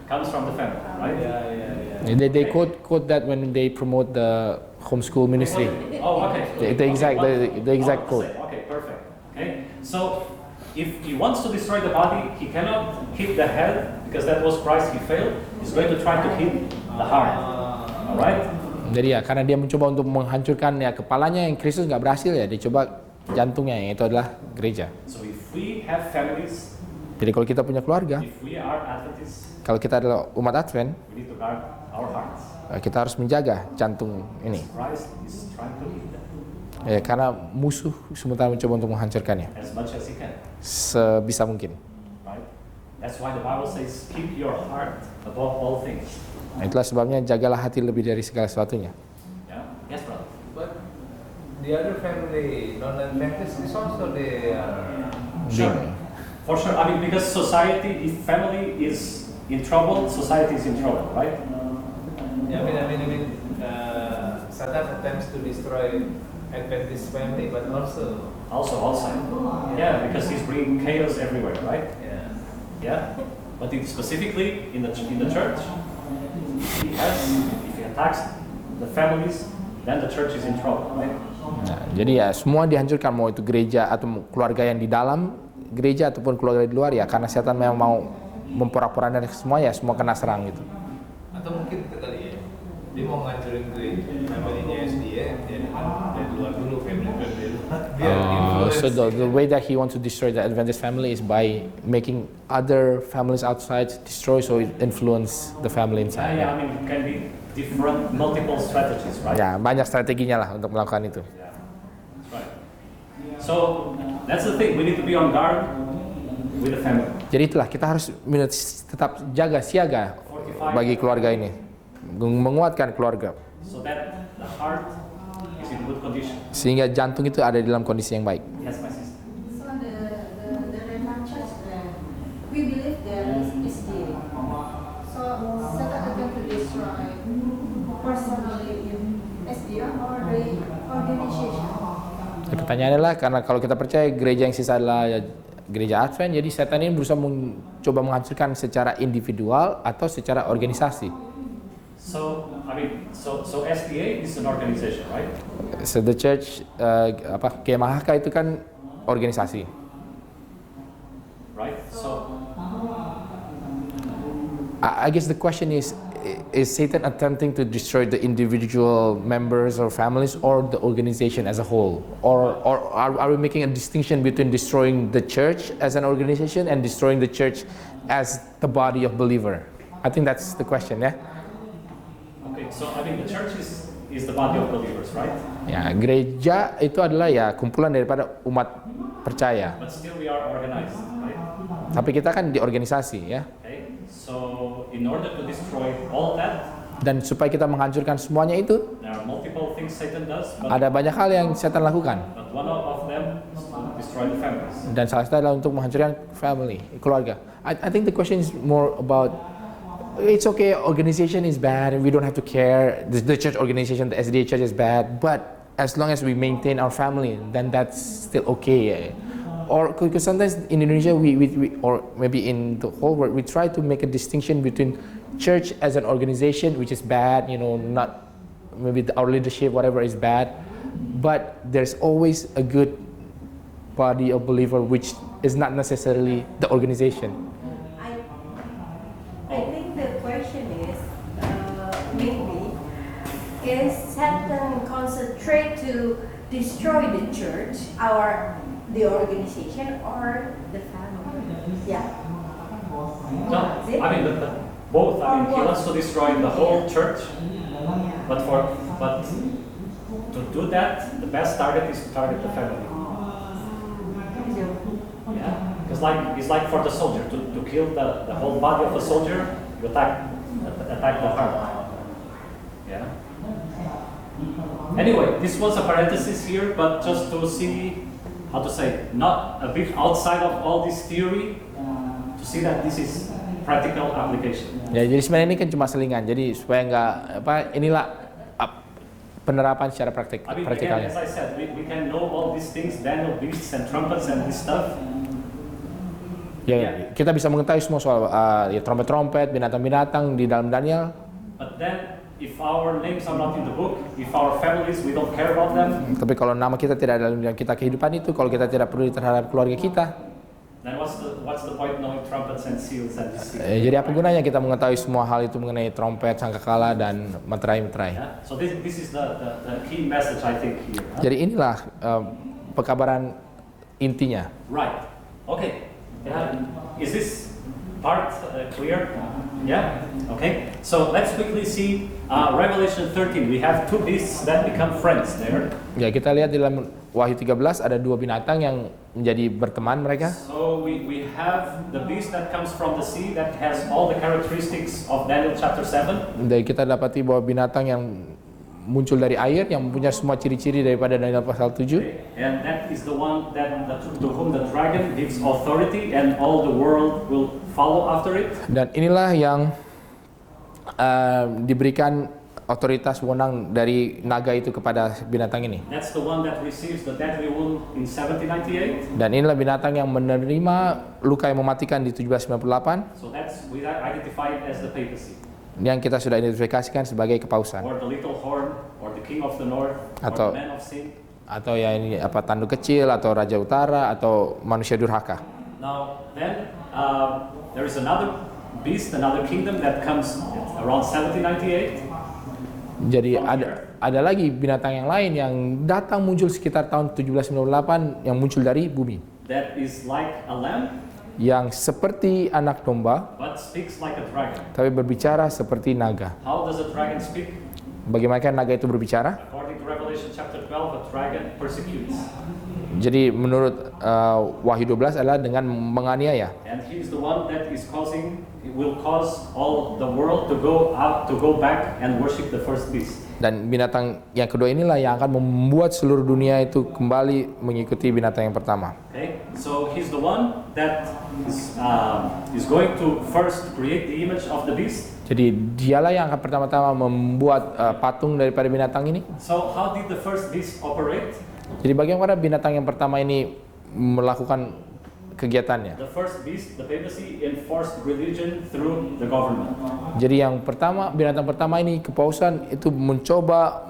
comes from the family, right? They quote that when they promote the homeschool ministry. Oh, okay. The exact- Okay, the exact oh, quote. Okay, perfect. Okay, so if he wants to destroy the body, he cannot hit the head because that was Christ. He failed. He's going to try to hit the heart. All right. Jadi ya karena dia mencoba untuk menghancurkan ya kepalanya yang Kristus nggak berhasil ya, dia coba jantungnya yang itu adalah gereja. So if we have families, Jadi kalau kita punya keluarga, if we are Adventists, kalau kita adalah umat Advent, we need to guard our hearts. kita harus menjaga jantung ini. Christ is trying to hit them Ya, karena musuh sementara mencoba untuk menghancurkannya as much as he can. sebisa mungkin. Right. That's why the Bible says, "Keep your heart above all things." Nah, itulah sebabnya jagalah hati lebih dari segala sesuatunya. Yeah. Yes, brother. But the other family, non-Adventist, is also the Sure. For sure. I mean, because society, if family is in trouble, society is in trouble, right? I mean, Satan attempts to destroy Adventist family, but also, Also outside. Yeah, because he's bringing chaos everywhere, right? yeah. Yeah. But specifically in the church, if he attacks the families, then the church is in trouble, right? Nah, jadi ya semua dihancurkan, mau itu gereja atau keluarga yang di dalam gereja ataupun keluarga di luar, ya karena setan memang mau memporak-porandakan semua, ya semua kena serang gitu. Atau mungkin kita lihat dia mau ngancurin gereja family-nya SDA, dia dari luar dulu, family dari luar, biar influence. So the way that he wants to destroy the Adventist family is by making other families outside destroy, so it influence the family inside. Yeah, I mean, it can be different, multiple strategies, right? Ya, banyak strateginya lah untuk melakukan itu. Yeah, that's right. So that's the thing. We need to be on guard with the family. Jadi itulah kita harus tetap jaga siaga bagi keluarga ini, menguatkan keluarga So that the heart is in good condition. sehingga jantung itu ada di dalam kondisi yang baik. Yes, my sister. So the Rema Church, we believe there is SDA. So Satan is going to destroy personally in SDA or the organization. Ya, pertanyaannya adalah karena kalau kita percaya gereja yang sisa adalah gereja Advent, jadi setan ini berusaha mencoba menghancurkan secara individual atau secara organisasi. So I mean, so SDA is an organization, right? So the church, KMHK itu kan organisasi. Right. So I guess the question is Satan attempting to destroy the individual members or families or the organization as a whole? Or are we making a distinction between destroying the church as an organization and destroying the church as the body of believer? I think that's the question, ya. okay. So I mean, the church is the body of believers, right? Ya, gereja itu adalah ya kumpulan daripada umat percaya. But still, we are organized, right? Tapi kita kan di organisasi, ya. Okay. So in order to destroy all that, Dan supaya kita menghancurkan semuanya itu, there are multiple things Satan does, but ada banyak hal yang setan lakukan. one of them is to destroy the families. Dan salah satu adalah untuk menghancurkan family, keluarga. I think the question is more about, it's okay, organization is bad and we don't have to care. The church organization, the SDA church is bad, but as long as we maintain our family, then that's still okay. Or because sometimes in Indonesia, we or maybe in the whole world, we try to make a distinction between church as an organization, which is bad, not maybe our leadership, whatever is bad, but there's always a good body of believer, which is not necessarily the organization. I think the question is maybe is Satan concentrate to destroy the church, the organization, or the family? Yeah. No, Is it? I mean, but both. I mean, he wants to destroy the whole church, but to do that, the best target is to target the family. Yeah, it's like for the soldier to kill the whole body of the soldier, you attack the heart. Yeah. Anyway, this was a parenthesis here, but just to see how to say, not a bit outside of all this theory, to see that this is practical application. Ya, jadi sebenarnya ini kan cuma selingan. Jadi supaya inilah penerapan secara I mean, again, praktikalnya. as I said, we can know all these things, Daniel, beasts, and trumpets, and this stuff. Ya, kita bisa mengetahui semua soal trompet-trompet, binatang-binatang di dalam Daniel. But then, if our names are not in the book, if our families, we don't care about them, Tapi kalau nama kita tidak ada dalam kita kehidupan itu, kalau kita tidak peduli terhadap keluarga kita, then what's the point knowing trumpets and seals and these things? jadi apa gunanya kita mengetahui semua hal itu mengenai trompet, sangkakala, dan meterai-meterai? Yeah? So this is the key message I think here. Huh? Jadi inilah pekabaran intinya. Right. Okay. Yeah. Is this part clear? Yeah. Okay. So let's quickly see Revelation 13. We have two beasts that become friends there. Ya, kita lihat di dalam Wahyu 13 ada dua binatang yang menjadi berteman mereka. So we have the beast that comes from the sea that has all the characteristics of Daniel chapter 7. Dan kita dapati bahwa binatang yang muncul dari air yang mempunyai semua ciri-ciri daripada Daniel pasal 7. And that is the one to whom the dragon gives authority and all the world will follow after it. Dan inilah yang diberikan otoritas wewenang dari naga itu kepada binatang ini. That's the one that receives the deadly wound in 1798. Dan inilah binatang yang menerima luka yang mematikan di 1798 So we identify it as the papacy, yang kita sudah identifikasikan sebagai kepausan or the little horn, or the king of the north, Atau- or the man of sin. Atau ya ini apa tanduk kecil atau raja utara atau manusia durhaka. Now, then there is another beast, another kingdom that comes around 1798. Jadi ada lagi binatang yang lain yang datang muncul sekitar tahun 1798 yang muncul dari bumi, That is like a lamb, yang seperti anak domba but speaks like a dragon. tapi berbicara seperti naga. How does a dragon speak? Bagaimana naga itu berbicara? According to Revelation chapter 12, a dragon persecutes. Jadi menurut Wahyu 12 adalah dengan menganiaya. And he is the one that is will cause all the world to go back and worship the first beast. Dan binatang yang kedua inilah yang akan membuat seluruh dunia itu kembali mengikuti binatang yang pertama. Okay, so he's the one that is going to first create the image of the beast. Jadi dialah yang akan pertama-tama membuat patung daripada binatang ini. So how did the first beast operate? Jadi bagaimana binatang yang pertama ini melakukan kegiatannya? The first beast, the papacy, enforced religion through the government. Jadi yang pertama, binatang pertama ini kepausan itu mencoba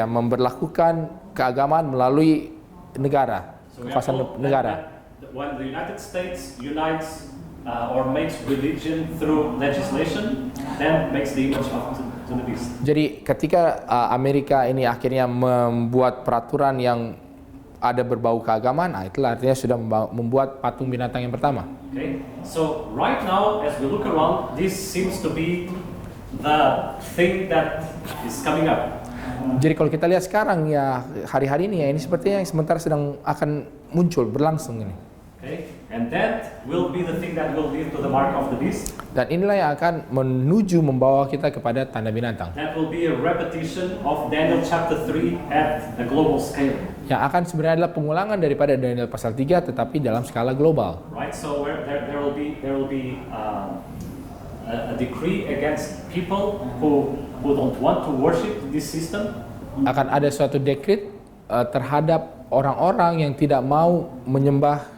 memberlakukan keagamaan melalui negara, So we are kekuasaan told negara. that when the United States unites or makes religion through legislation, then makes the image of to the beast. Jadi ketika Amerika ini akhirnya membuat peraturan yang ada berbau keagamaan, itulah artinya sudah membuat patung binatang yang pertama. Okay, so right now as we look around, this seems to be the thing that is coming up. Jadi kalau kita lihat sekarang ya hari-hari ini ya ini sepertinya yang sementara sedang akan muncul berlangsung ini. Okay, and that will be the thing that will lead to the mark of the beast. Dan inilah yang akan menuju membawa kita kepada tanda binatang. That will be a repetition of Daniel chapter 3 at a global scale. Yang akan sebenarnya adalah pengulangan daripada Daniel pasal 3 tetapi dalam skala global. Right, so where there will be a decree against people who don't want to worship this system. Akan ada suatu dekret terhadap orang-orang yang tidak mau menyembah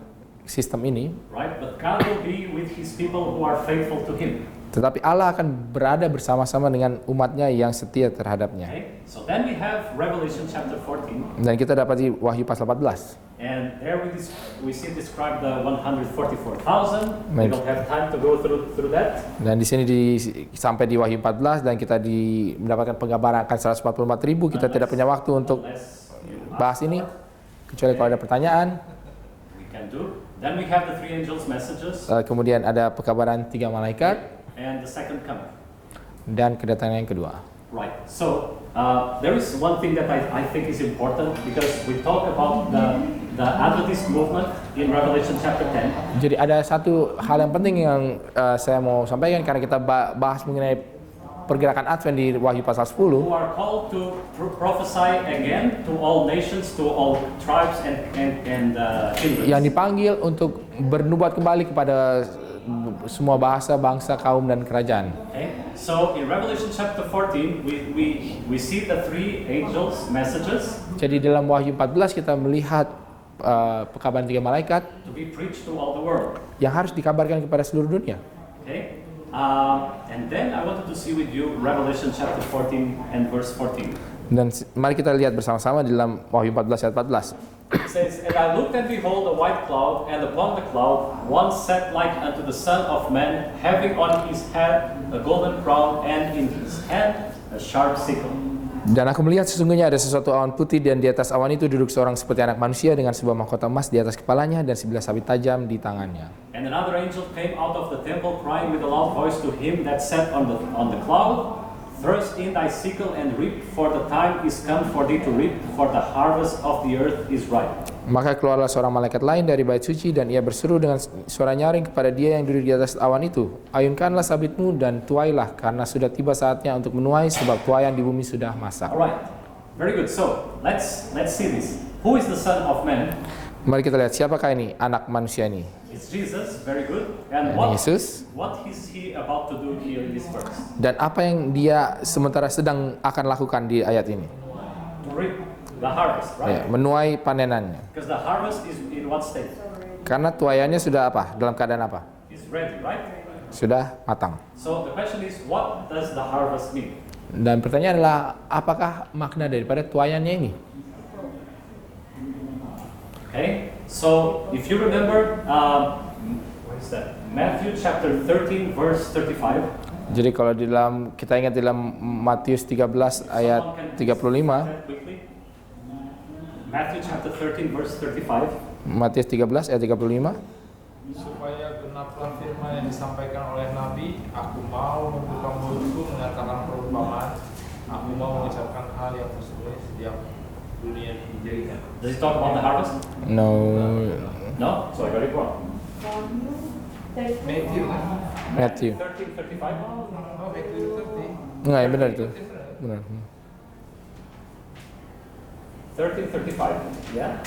sistem ini, Right, but God will be with His people who are faithful to Him. tetapi Allah akan berada bersama-sama dengan umatnya yang setia terhadapnya. Okay, so then we have Revelation chapter 14, Dan kita dapati Wahyu pasal 14. and there we see described the 144,000. We Baik. don't have time to go through that. Dan di sini sampai di Wahyu 14 dan kita mendapatkan penggambaran akan 144.000. Kita tidak punya waktu untuk Unless you bahas ini, kecuali kalau ada pertanyaan. we can do. Then we have the three angels' messages Kemudian ada pekabaran 3 malaikat and the second coming. dan kedatangan yang kedua. Right. So there is one thing that I think is important because we talk about the Adventist movement in Revelation chapter 10. Jadi ada satu hal yang penting yang saya mau sampaikan karena kita bahas mengenai pergerakan Advent di Wahyu pasal 10. Who are called to prophesy again to all nations, to all tribes and kindreds. Yang dipanggil untuk bernubuat kembali kepada semua bahasa, bangsa, kaum dan kerajaan. Okay. So in Revelation chapter 14, we see the three angels' messages Jadi dalam Wahyu 14 kita melihat pekabaran 3 malaikat to be preached to all the world. yang harus dikabarkan kepada seluruh dunia. Okay. And then I wanted to see with you Revelation chapter 14 and verse 14. Dan mari kita lihat bersama-sama di dalam Wahyu 14 ayat 14. It says, "And I looked and behold a white cloud, and upon the cloud one sat like unto the Son of Man, having on his head a golden crown, and in his hand a sharp sickle." Dan aku melihat sesungguhnya ada sesuatu awan putih dan di atas awan itu duduk seorang seperti anak manusia dengan sebuah mahkota emas di atas kepalanya dan 11 sabit tajam di tangannya. And another angel came out of the temple, crying with a loud voice to him that sat on the cloud, "Thrust in thy sickle and reap, for the time is come for thee to reap, for the harvest of the earth is ripe." Maka keluarlah seorang malaikat lain dari bait suci dan ia berseru dengan suara nyaring kepada dia yang duduk di atas awan itu, "Ayunkanlah sabitmu dan tuailah, karena sudah tiba saatnya untuk menuai, sebab tuaian di bumi sudah masak." All right, very good. So let's see this. Who is the Son of Man? Mari kita lihat siapakah ini anak manusia ini. It's Jesus. Very good. And Ini Yesus. what is he about to do here in this verse? Dan apa yang dia sementara sedang akan lakukan di ayat ini? To reap the harvest, Ya, right? menuai panenannya. Because the harvest is in what state? Karena tuaiannya sudah apa? Dalam keadaan apa? It's ready, right? Sudah matang. So the question is, what does the harvest mean? Dan pertanyaan adalah, apakah makna daripada tuayannya ini? Okay, so if you remember, what is that? Matthew chapter 13, verse 35. Jadi kalau di dalam kita ingat dalam Matius 13 ayat Someone can 35, that quickly? Matthew chapter 13, verse 35. Matius 13 ayat 35. Supaya genaplah firman yang disampaikan oleh Nabi, aku mau membuka mulutku mengatakan perumpamaan, aku mau mengucapkan hal yang sesuai setiap dunia dijadikan. Does it talk about the harvest? No. No? So I got it wrong. Matthew kan? Matthew. 13, 35. Oh, Matthew 30. Enggak, ya benar itu. Benar. 13, 35. Yeah?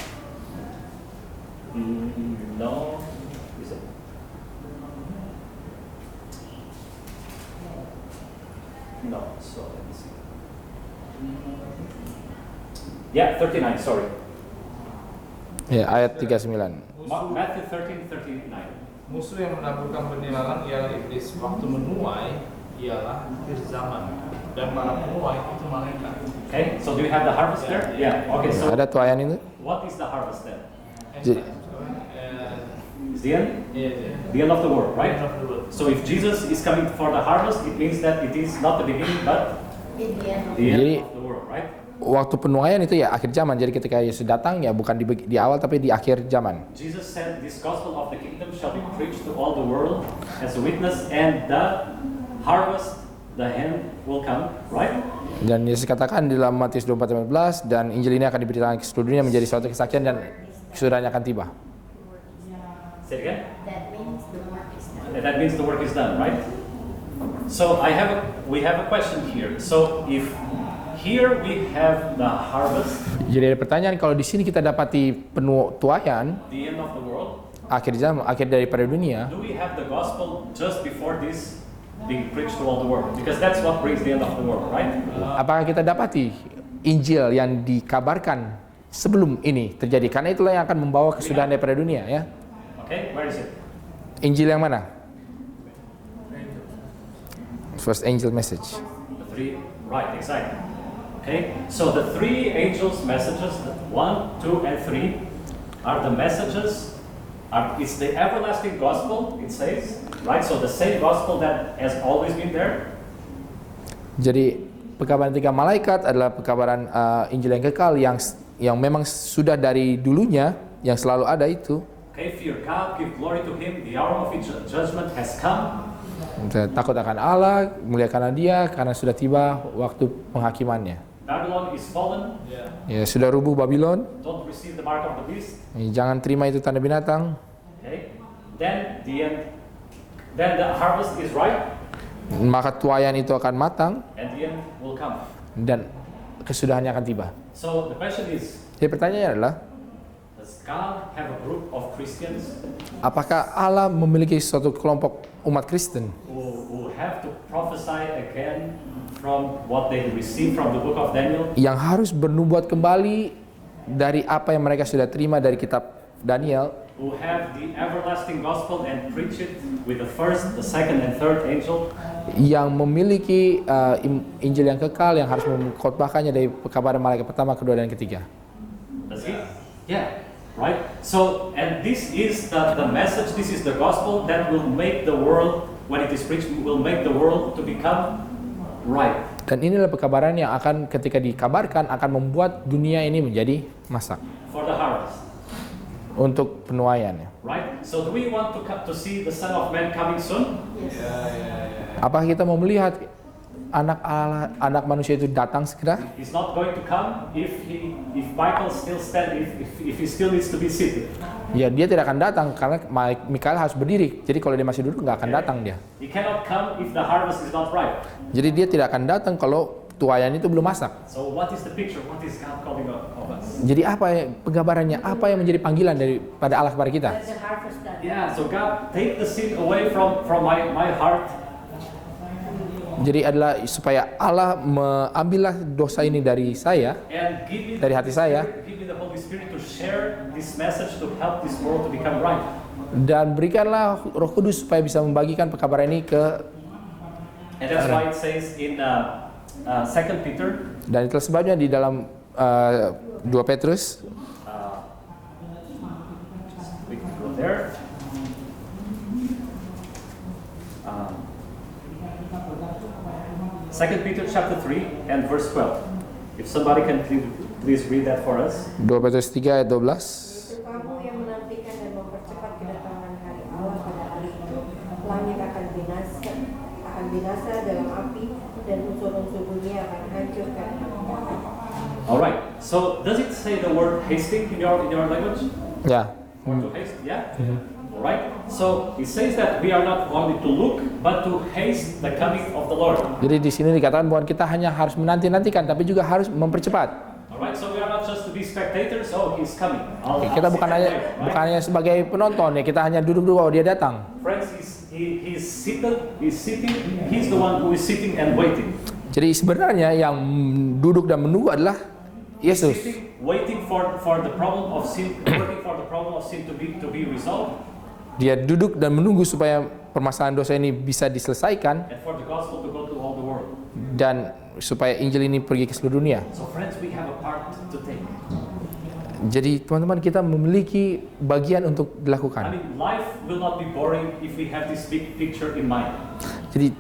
No. Is it? No. So let me see. Yeah, 39. Sorry. Ya, ayat 39. Matthew 13, 39. Musuh yang menaburkan benih ladang ialah iblis. Waktu menuai ialah akhir zaman, dan para penuai itu malaikat. Okay, so do you have the harvest there? Yeah. Okay, so Ada tuayan itu? what is the harvest then? Jadi- It's the end? Yeah. The end of the world, right? End of the world. So if Jesus is coming for the harvest, it means that it is not the beginning, but In the end. the end Jadi- of the world, right? Waktu penuaian itu ya akhir zaman. Jadi ketika Yesus datang ya bukan di awal tapi di akhir zaman. Jesus said, "This gospel of the kingdom shall be preached to all the world as a witness, and the harvest, the end will come," right? Dan Yesus katakan di dalam Matius 24:15, dan Injil ini akan diberitakan ke seluruh dunia menjadi suatu kesaksian dan kesudahannya akan tiba. Say it again. That means the work is done. That means the work is done, right? So we have a question here. So if here we have the harvest, Jadi ada pertanyaan, kalau di sini kita dapati tuayan the end of the world, akhir zaman, akhir daripada dunia, do we have the gospel just before this being preached to all the world? Because that's what brings the end of the world, right? apakah kita dapati Injil yang dikabarkan sebelum ini terjadi? Karena itulah yang akan membawa kesudahan daripada dunia, ya. Okay, where is it? Injil yang mana? First angel message. The three, right, exactly. Okay, so the three angels' messages, 1, 2, and 3, are the messages, it's the everlasting gospel, it says, right? So the same gospel that has always been there. Jadi pekabaran tiga malaikat adalah pekabaran Injil yang kekal yang memang sudah dari dulunya, yang selalu ada itu. Okay, fear God, give glory to Him, the hour of His judgment has come. Takut akan Allah, muliakanlah Dia karena sudah tiba waktu penghakimannya. Babylon is fallen, Ya, sudah rubuh Babylon. don't receive the mark of the beast. Jangan terima itu tanda binatang. Okay, then the harvest is ripe, Maka tuayan itu akan matang and the end will come. dan kesudahannya akan tiba. So the question is, Jadi pertanyaannya adalah, does God have a group of Christians apakah Allah memiliki suatu kelompok umat Kristen who have to prophesy again from what they received from the book of Daniel? yang harus bernubuat kembali dari apa yang mereka sudah terima dari kitab Daniel, Who have the everlasting gospel and preach it with the first, the second, and third angel? yang memiliki Injil yang kekal yang harus mengkhotbahkannya dari pekabaran malaikat pertama, kedua, dan ketiga. Does he? Yeah, right? So, and this is the message, this is the gospel that will make the world, when it is preached, will make the world to become right. Dan inilah pekabaran yang akan ketika dikabarkan akan membuat dunia ini menjadi masak For the harvest, untuk penuaiannya. right? So, do we want to see the Son of Man coming soon? Apakah kita mau melihat anak manusia itu datang segera? He's not going to come if Michael still if he still needs to be seated. Ya, dia tidak akan datang karena Mikael harus berdiri. Jadi kalau dia masih duduk nggak akan datang dia. He cannot come if the harvest is not ripe. Jadi dia tidak akan datang kalau tuayan itu belum masak. So what is the picture? What is God calling of us? Jadi apa penggambarannya? Apa yang menjadi panggilan daripada Allah kepada kita? The harvest done. Yeah, so God, take the sin away from my heart. Jadi adalah supaya Allah mengambillah dosa ini dari saya, And give me dari hati saya, give me the Holy Spirit to share this message to help this world to become right. dan berikanlah Roh Kudus supaya bisa membagikan pekabaran ini ke And that's why it says in 2 Peter. Dan itulah sebabnya di dalam 2 Petrus We can go there. 2 Peter chapter 3 and verse 12. If somebody can please read that for us. 2 Petrus 3 ayat 12. Itu kamu yang menantikan dan mempercepat kedatangan hari Allah pada hari itu, langit akan binasa dalam api dan unsur-unsur bumi akan hancur karena kebakaran. Alright, so does it say the word hasting in your language? Ya. Or to haste, yeah? Alright, so it says that we are not only to look, but to haste the coming of the Lord. Jadi di sini dikatakan bahwa kita hanya harus menanti-nantikan, tapi juga harus mempercepat. Alright, so we are not just to be spectators, oh he's coming. Kita bukan hanya sebagai penonton ya, kita hanya duduk-duduk oh dia datang. Friends, he's the one who is sitting and waiting. Jadi sebenarnya yang duduk dan menunggu adalah Yesus. Sitting, waiting for the problem of sin, waiting for the problem of sin to be resolved. Dia duduk dan menunggu supaya permasalahan dosa ini bisa diselesaikan And for the gospel to go to all the world. dan supaya Injil ini pergi ke seluruh dunia. So friends, we have a part to take. Jadi teman-teman kita memiliki bagian untuk I dilakukan. mean, life will not be boring if we have this big picture in mind. Jadi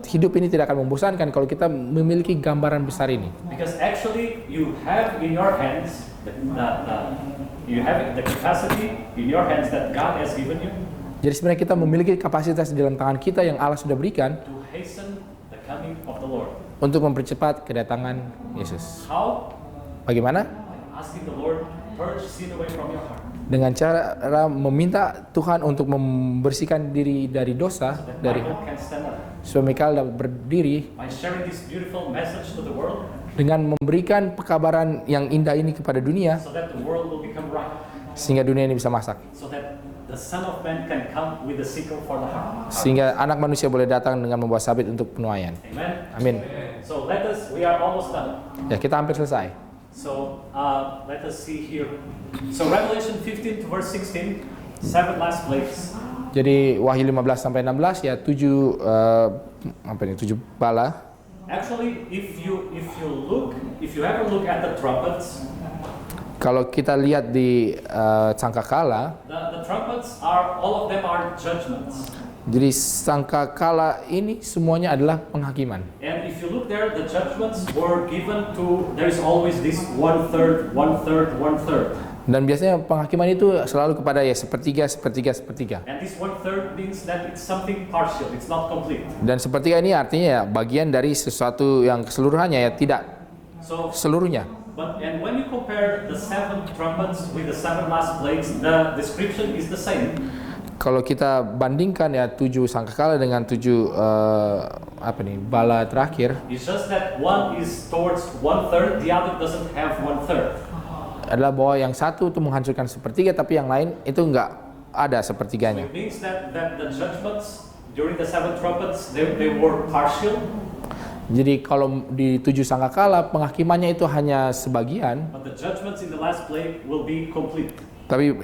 hidup ini tidak akan membosankan kalau kita memiliki gambaran besar ini. Because actually, you have in your hands you have the capacity in your hands that God has given you Jadi sebenarnya kita memiliki kapasitas di dalam tangan kita yang Allah sudah berikan to hasten the coming of the Lord. untuk mempercepat kedatangan Yesus. How? Bagaimana? Asking the Lord, purge sin away from your heart. Dengan cara meminta Tuhan untuk membersihkan diri dari dosa, That dari Michael can stand up. supaya Mikael dapat berdiri By sharing this beautiful message to the world, dengan memberikan pekabaran yang indah ini kepada dunia so that the world will become right. sehingga dunia ini bisa masak. So that the Son of Man can come with the sickle for the heart. Sehingga anak manusia boleh datang dengan membawa sabit untuk penuaian. Amen. Amin. So we are almost done. Ya, kita hampir selesai. So let us see here. So Revelation 15 to verse 16, 7 last plagues. Jadi Wahyu 15 sampai 16 ya 7 bala. Actually, if you ever look at the trumpets, Kalau kita lihat di sangkakala, the trumpets are all of them are judgments. jadi sangkakala ini semuanya adalah penghakiman. And if you look there, the judgments were given to. There is always this 1/3, 1/3, 1/3. Dan biasanya penghakiman itu selalu kepada ya sepertiga. And this 1/3 means that it's something partial. It's not complete. Dan sepertiga ini artinya ya bagian dari sesuatu yang keseluruhannya ya tidak So, seluruhnya. and when you compare the 7 trumpets with the 7 last plagues, the description is the same. Kalau kita bandingkan ya 7 sangkakala dengan 7 bala terakhir It's just that one is towards 1/3, the other doesn't have 1/3. adalah bahwa yang satu itu menghancurkan sepertiga tapi yang lain itu enggak ada So sepertiganya. it means that the judgments during the 7 trumpets they were partial, Jadi kalau di 7 sangkakala penghakimannya itu hanya sebagian, but the judgments in the last plague will be complete. tapi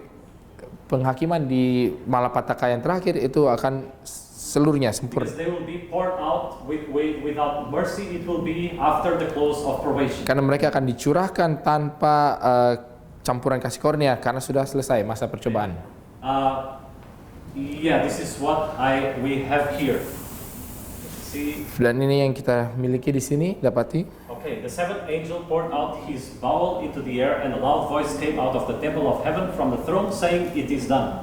penghakiman di malapetaka yang terakhir itu akan seluruhnya sempurna. Because they will be poured out without mercy. It will be after the close of probation. Karena mereka akan dicurahkan tanpa campuran kasih karunia karena sudah selesai masa percobaan. Yeah, this is what we have here. See, Dan ini yang kita miliki di sini, dapati. okay, the 7th angel poured out his bowl into the air, and a loud voice came out of the temple of heaven from the throne, saying, "It is done."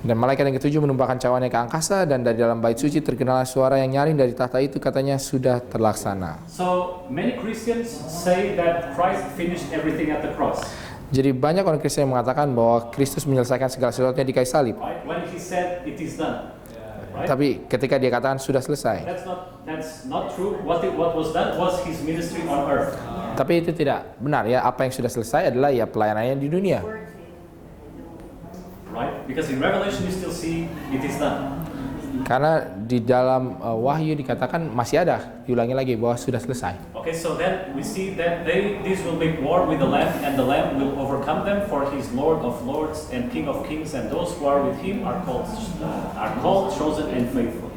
Dan malaikat yang ketujuh menumpahkan cawannya ke angkasa dan dari dalam bait suci terkenal suara yang nyaring dari tahta itu, katanya sudah terlaksana. So many Christians say that Christ finished everything at the cross. Jadi banyak orang Kristen yang mengatakan bahwa Kristus menyelesaikan segala sesuatunya di kayu salib. Right? When he said it is done. Right? Tapi ketika dia katakan sudah selesai. That's not true. What was done was his ministry on earth. Tapi itu tidak benar ya. Apa yang sudah selesai adalah ya pelayanannya di dunia. Right? Because in Revelation you still see it is done. Karena di dalam Wahyu dikatakan masih ada, diulangi lagi bahwa sudah selesai. Okay, so then we see that these will make war with the Lamb, and the Lamb will overcome them, for he is Lord of lords and King of kings, and those who are with him are called, chosen, and faithful.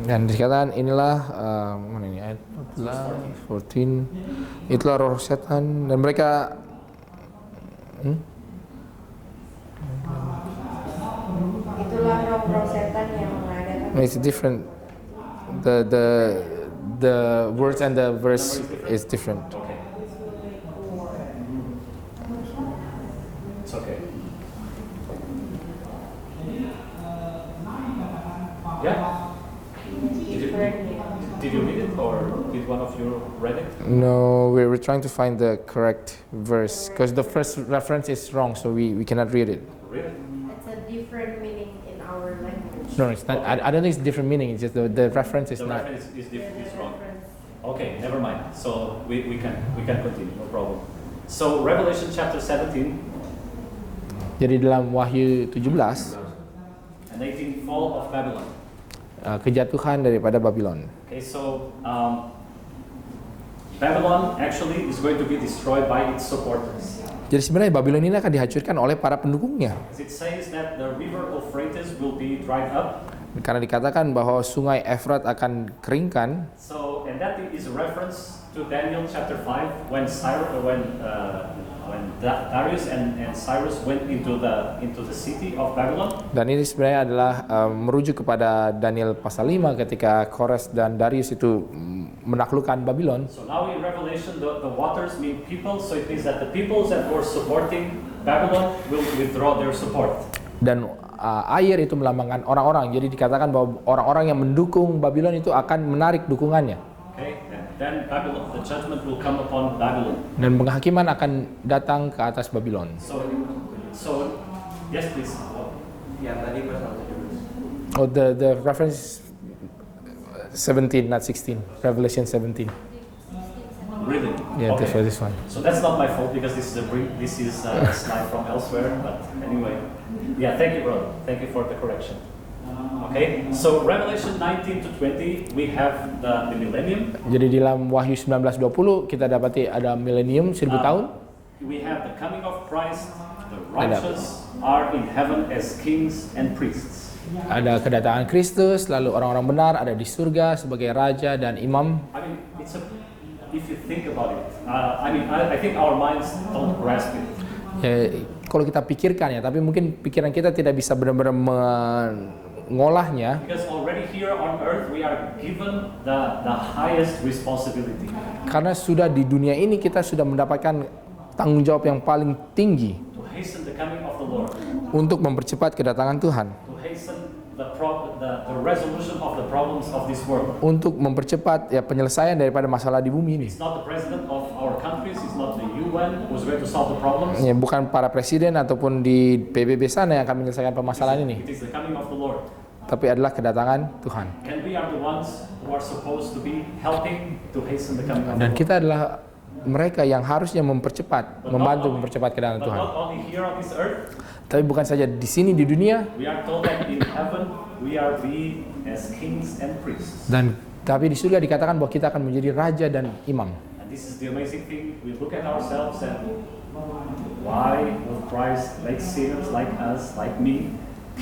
Dan dikatakan inilah mana ini ayat 14. Itulah roh setan dan mereka Itulah roh setan yang mengadakan. it's different. The words and the verse is different. Okay. It's okay. Yeah? Did you read it or did one of you read it? No, we're trying to find the correct verse because the first reference is wrong, so we cannot read it. Really? It's a different meaning in our language. No, it's not. I don't think it's different meaning. It's just the reference is The not. reference is The wrong. reference. Okay, never mind. So we can continue, no problem. So Revelation chapter 17 Jadi dalam Wahyu 17, and 18 fall of Babylon. Kejatuhan daripada Babylon. Okay, so Babylon actually is going to be destroyed by its supporters. Jadi sebenarnya Babylon ini akan dihancurkan oleh para pendukungnya. As it says that the river Euphrates will be dried up. Karena dikatakan bahwa sungai Efrat akan keringkan. So, and that is a reference to Daniel chapter 5 when Darius and Cyrus went into the city of Babylon. Dan ini sebenarnya adalah merujuk kepada Daniel pasal 5 ketika Kores dan Darius itu menaklukkan Babylon. So now in Revelation the waters mean people, so it means that the peoples that were supporting Babylon will withdraw their support. Dan air itu melambangkan orang-orang. Jadi dikatakan bahwa orang-orang yang mendukung Babylon itu akan menarik dukungannya. Okay, and then Babylon, the judgment will come upon Babylon. Dan penghakiman akan datang ke atas Babylon. So yes please. Yang tadi pasal 17. Oh, the reference 17, not 16. Revelation 17. Really? Yeah, Okay. for this one. So that's not my fault because this is a slide from elsewhere. But anyway, yeah. Thank you, brother. Thank you for the correction. Okay. So Revelation 19 to 20, we have the millennium. Jadi di dalam Wahyu 19:20 kita dapati ada milenium 1000 tahun. We have the coming of Christ. The righteous are in heaven as kings and priests. Ada kedatangan Kristus, lalu orang-orang benar ada di surga sebagai raja dan imam. I mean, if you think about it, I think our minds don't grasp it. Ya, kalau kita pikirkan ya, tapi mungkin pikiran kita tidak bisa benar-benar mengolahnya. Because already here on earth we are given the highest responsibility. Karena sudah di dunia ini kita sudah mendapatkan tanggung jawab yang paling tinggi To hasten the coming of the Lord. untuk mempercepat kedatangan Tuhan, To hasten the resolution of the problems of this world. untuk mempercepat ya penyelesaian daripada masalah di bumi ini. It's not the president of our countries, it's not the UN who's going to solve the problems. Ya, bukan para presiden ataupun di PBB sana yang akan menyelesaikan permasalahan ini, It is the coming of the Lord. tapi adalah kedatangan Tuhan. And we are the ones who are supposed to be helping to hasten the coming of the Dan Lord. kita adalah mereka yang harusnya mempercepat, membantu mempercepat kedatangan But Tuhan. not only here on this earth, Tapi bukan saja di sini di dunia, we are told that in heaven we are be as kings and priests. dan tapi di surga dikatakan bahwa kita akan menjadi raja dan imam. And this is the amazing thing. We look at ourselves and why will Christ make sinners like us, like me,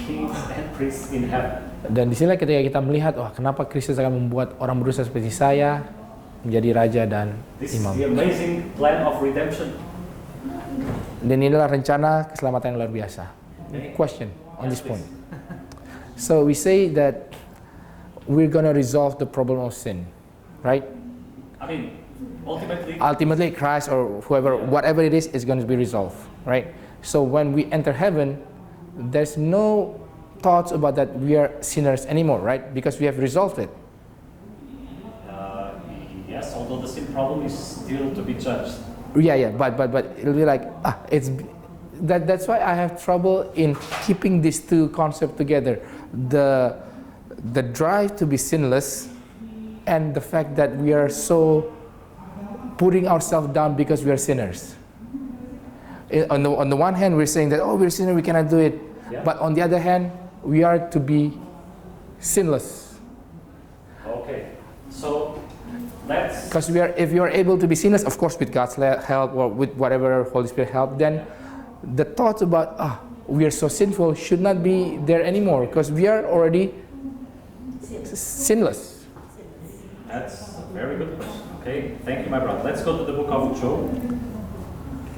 kings and priests in heaven? Dan di sini ketika kita melihat, wah kenapa Kristus akan membuat orang berdosa seperti saya menjadi raja dan This is imam. the amazing plan of redemption. Dan inilah rencana keselamatan yang luar biasa. Question on this point. So we say that we're gonna resolve the problem of sin, right? I mean, ultimately, Ultimately, Christ or whoever, whatever it is going to be resolved, right? So when we enter heaven, there's no thoughts about that we are sinners anymore, right? Because we have resolved it. yes, although the sin problem is still to be judged. Yeah, but it'll be like that's why I have trouble in keeping these two concepts together. The drive to be sinless and the fact that we are so putting ourselves down because we are sinners. On the one hand, we're saying that we're sinners, we cannot do it. Yeah. But on the other hand, we are to be sinless. Okay, so let's. Because if you are able to be sinless, of course, with God's help or with whatever Holy Spirit help, then the thoughts about we are so sinful should not be there anymore because we are already sinless. That's Very good question. Okay, thank you, my brother. Let's go to the book of Job.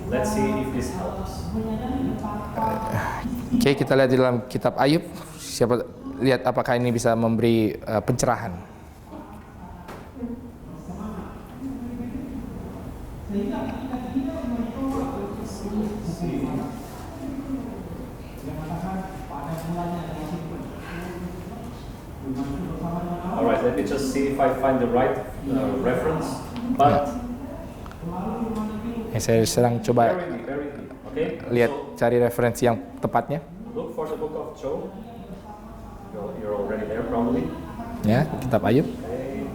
Let's see if this helps. Oke, kita lihat di dalam kitab Ayub. Lihat apakah ini bisa memberi pencerahan. Alright, let me just see if I find the right reference. But Saya sedang coba very, okay. lihat So, cari referensi yang tepatnya. look for the book of Job. You're already there, probably. Ya, kitab Ayub. Okay.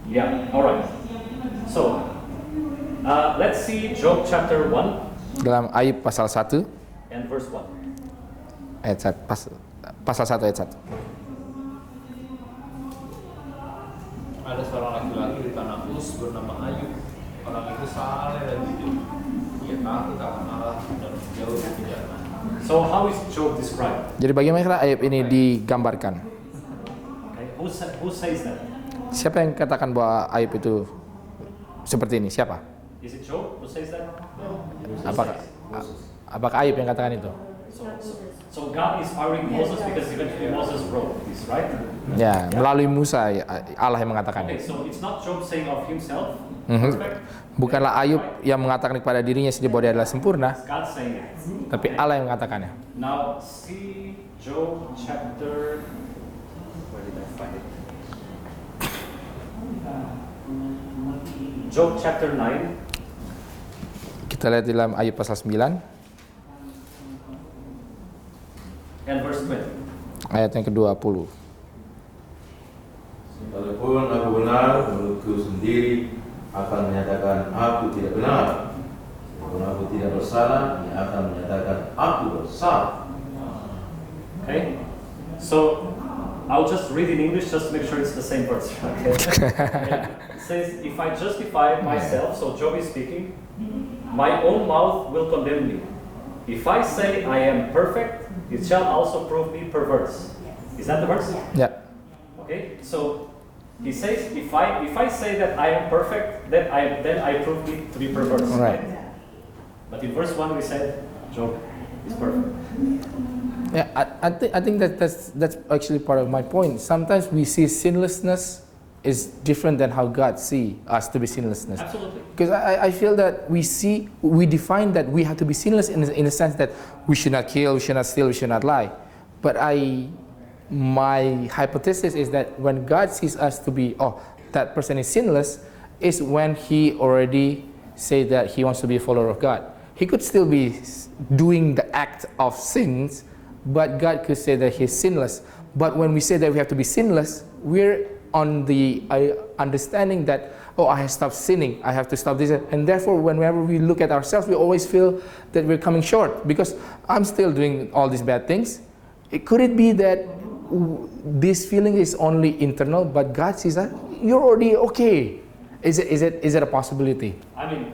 Yeah, all right. So, let's see Job chapter 1 Dalam Ayub pasal 1 and verse 1. ayat 1, pasal 1 ayat 1. Ada seorang laki-laki di tanah Uz bernama Ayub. Orang itu saleh dan jujur. Ia takut akan Allah dan menjauh dari kejahatan. So, how is Job described? Jadi bagaimana Ayub ini digambarkan? Okay, who says that? Siapa yang katakan bahwa Ayub itu seperti ini? Siapa? Is it Job who says that? Apakah Ayub yang katakan itu? So God is inspiring Moses because eventually Moses wrote this, right? Ya, melalui Musa Allah yang mengatakan. Okay, so it's not Job saying of himself, Mhm. perfect. Bukanlah Ayub yang mengatakan kepada dirinya sendiri bahwa dia adalah sempurna, It's God saying it. tapi Allah yang mengatakannya. Now see Job chapter. Where did I find it? Job chapter 9 Kita lihat di dalam Ayub pasal 9 and verse 20. ayat yang ke-20. Sekalipun aku benar, mulutku sendiri akan menyatakan aku tidak benar. Sekalipun aku tidak bersalah, ia akan menyatakan aku bersalah. Okay, so I'll just read in English just to make sure it's the same verse. Okay. It says, "If I justify myself," so Job is speaking, "my own mouth will condemn me. If I say I am perfect, it shall also prove me perverse." Is that the verse? Ya, Okay. So he says, "If I say that I am perfect, then I prove me to be perverse." Right. But in verse 1 we said Job is perfect. yeah. I think that's actually part of my point. Sometimes we see sinlessness is different than how God see us to be sinlessness. Absolutely. Because I feel that we define that we have to be sinless in the sense that we should not kill, we should not steal, we should not lie. But my hypothesis is that when God sees us to be, that person is sinless, is when he already say that he wants to be a follower of God. He could still be doing the act of sins, but God could say that he's sinless. But when we say that we have to be sinless, we're on the understanding that, I have stopped sinning, I have to stop this, and therefore whenever we look at ourselves, we always feel that we're coming short because I'm still doing all these bad things. Could it be that this feeling is only internal, but God sees that you're already okay? Is it a possibility? I mean,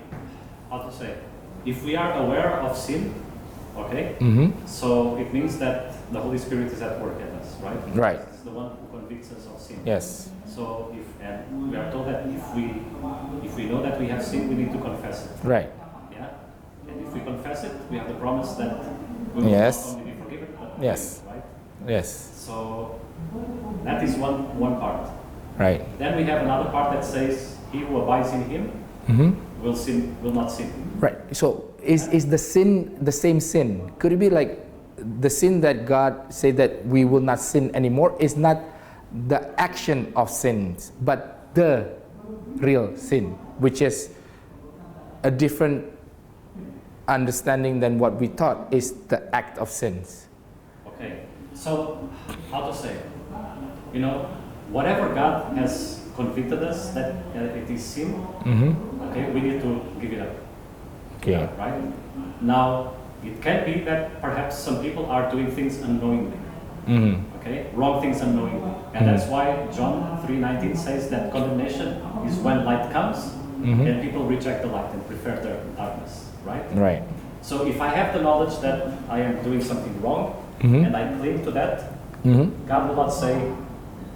how to say? If we are aware of sin, okay, so it means that the Holy Spirit is at work in us, right? Right. It's the one who convicts us of sin. Yes. So and we are told that if we know that we have sinned, we need to confess it. Right. Yeah. And if we confess it, we have the promise that we will Yes. not only be forgiven, but Yes. right? Yes. So that is one part. Right. Then we have another part that says, "He who abides in Him will not sin." Right. So is the sin the same sin? Could it be like the sin that God said that we will not sin anymore is not the action of sins, but the real sin, which is a different understanding than what we thought is the act of sins. Okay. So how to say? Whatever God has convicted us that it is sin, okay, we need to give it up. Okay. Right? Now, it can be that perhaps some people are doing things unknowingly. Okay? Wrong things unknowingly. And that's why John 3:19 says that condemnation is when light comes Mhm. and people reject the light and prefer the darkness, right? Right. So if I have the knowledge that I am doing something wrong Mhm. and I cling to that, Mhm. God will not say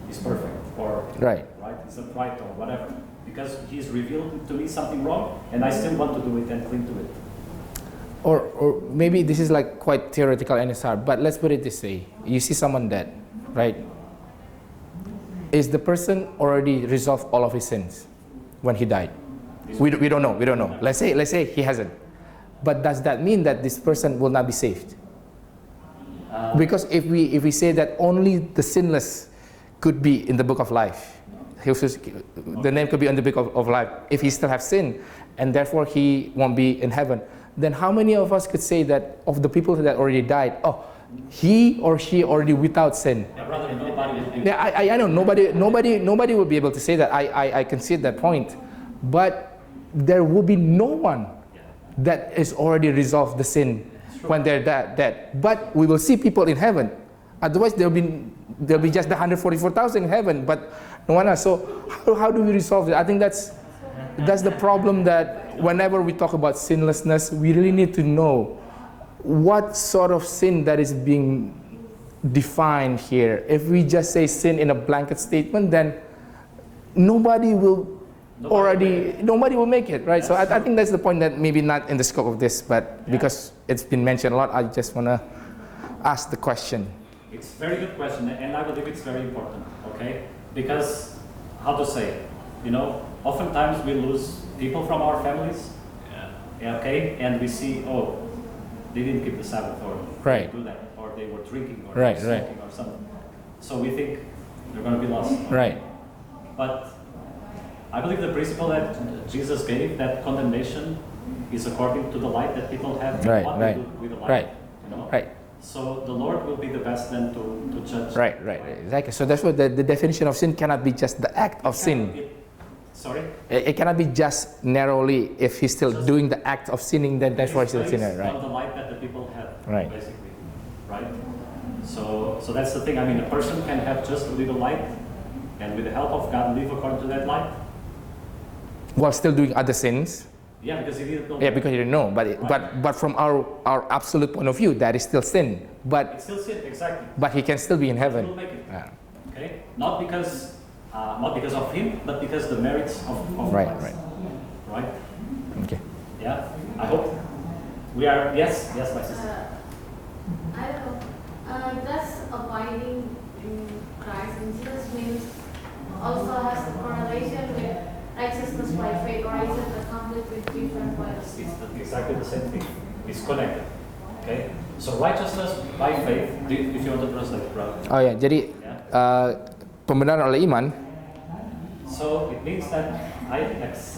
it's perfect or Right. it's not right or whatever, because He's revealed to me something wrong and I still want to do it and cling to it. Or maybe this is like quite theoretical and it's hard, but let's put it this way. You see someone dead, right? Is the person already resolved all of his sins when he died? We don't know. Let's say he hasn't. But does that mean that this person will not be saved? Because if we say that only the sinless could be in the book of life, the name could be in the book of life. If he still has sin, and therefore he won't be in heaven, then how many of us could say that of the people that already died, oh, he or she already without sin? Yeah, brother, nobody will be. Yeah, I know nobody will be able to say that. I concede that point, but there will be no one that is already resolved the sin when they're dead. But we will see people in heaven. Otherwise, there'll be just the 144,000 in heaven, but no one else. So how do we resolve it? I think that's the problem, that whenever we talk about sinlessness, we really need to know what sort of sin that is being defined here. If we just say sin in a blanket statement, then nobody will make it, right? So I think that's the point, that maybe not in the scope of this, but because it's been mentioned a lot, I just want to ask the question. It's a very good question, and I believe it's very important, okay? Because, how to say, oftentimes we lose people from our families, okay? And we see, oh, they didn't keep the Sabbath, or they didn't do that, or they were drinking, or smoking, or something. So we think they're going to be lost. Right. But I believe the principle that Jesus gave, that condemnation is according to the light that people have, what they do with the light. Right. So the Lord will be the best then to judge. Right, exactly. So that's what the definition of sin cannot be just the act of sin. Sorry? It cannot be just narrowly, if he's still doing the act of sinning, then that's why he's still a sinner, right? On the light that the people have, Right. basically, right? So that's the thing. I mean, a person can have just a little light, and with the help of God, live according to that light. While still doing other sins. Yeah, because he didn't know. Yeah, because he didn't know. But from our absolute point of view, that is still sin. But It's still sin, exactly. But he can still be in heaven. He will make it. Yeah. Okay, not because of him, but because the merits of Right, Christ. Right. Okay. Yeah. I hope we are. Yes, my sister. I don't know. Does abiding in Christ in Jesus means also has a correlation with righteousness by faith, or is it a completely different words? It's exactly the same thing. It's connected. Okay. So righteousness by faith. If you want to translate, brother. Oh ya, jadi pembenaran oleh iman. So it means that I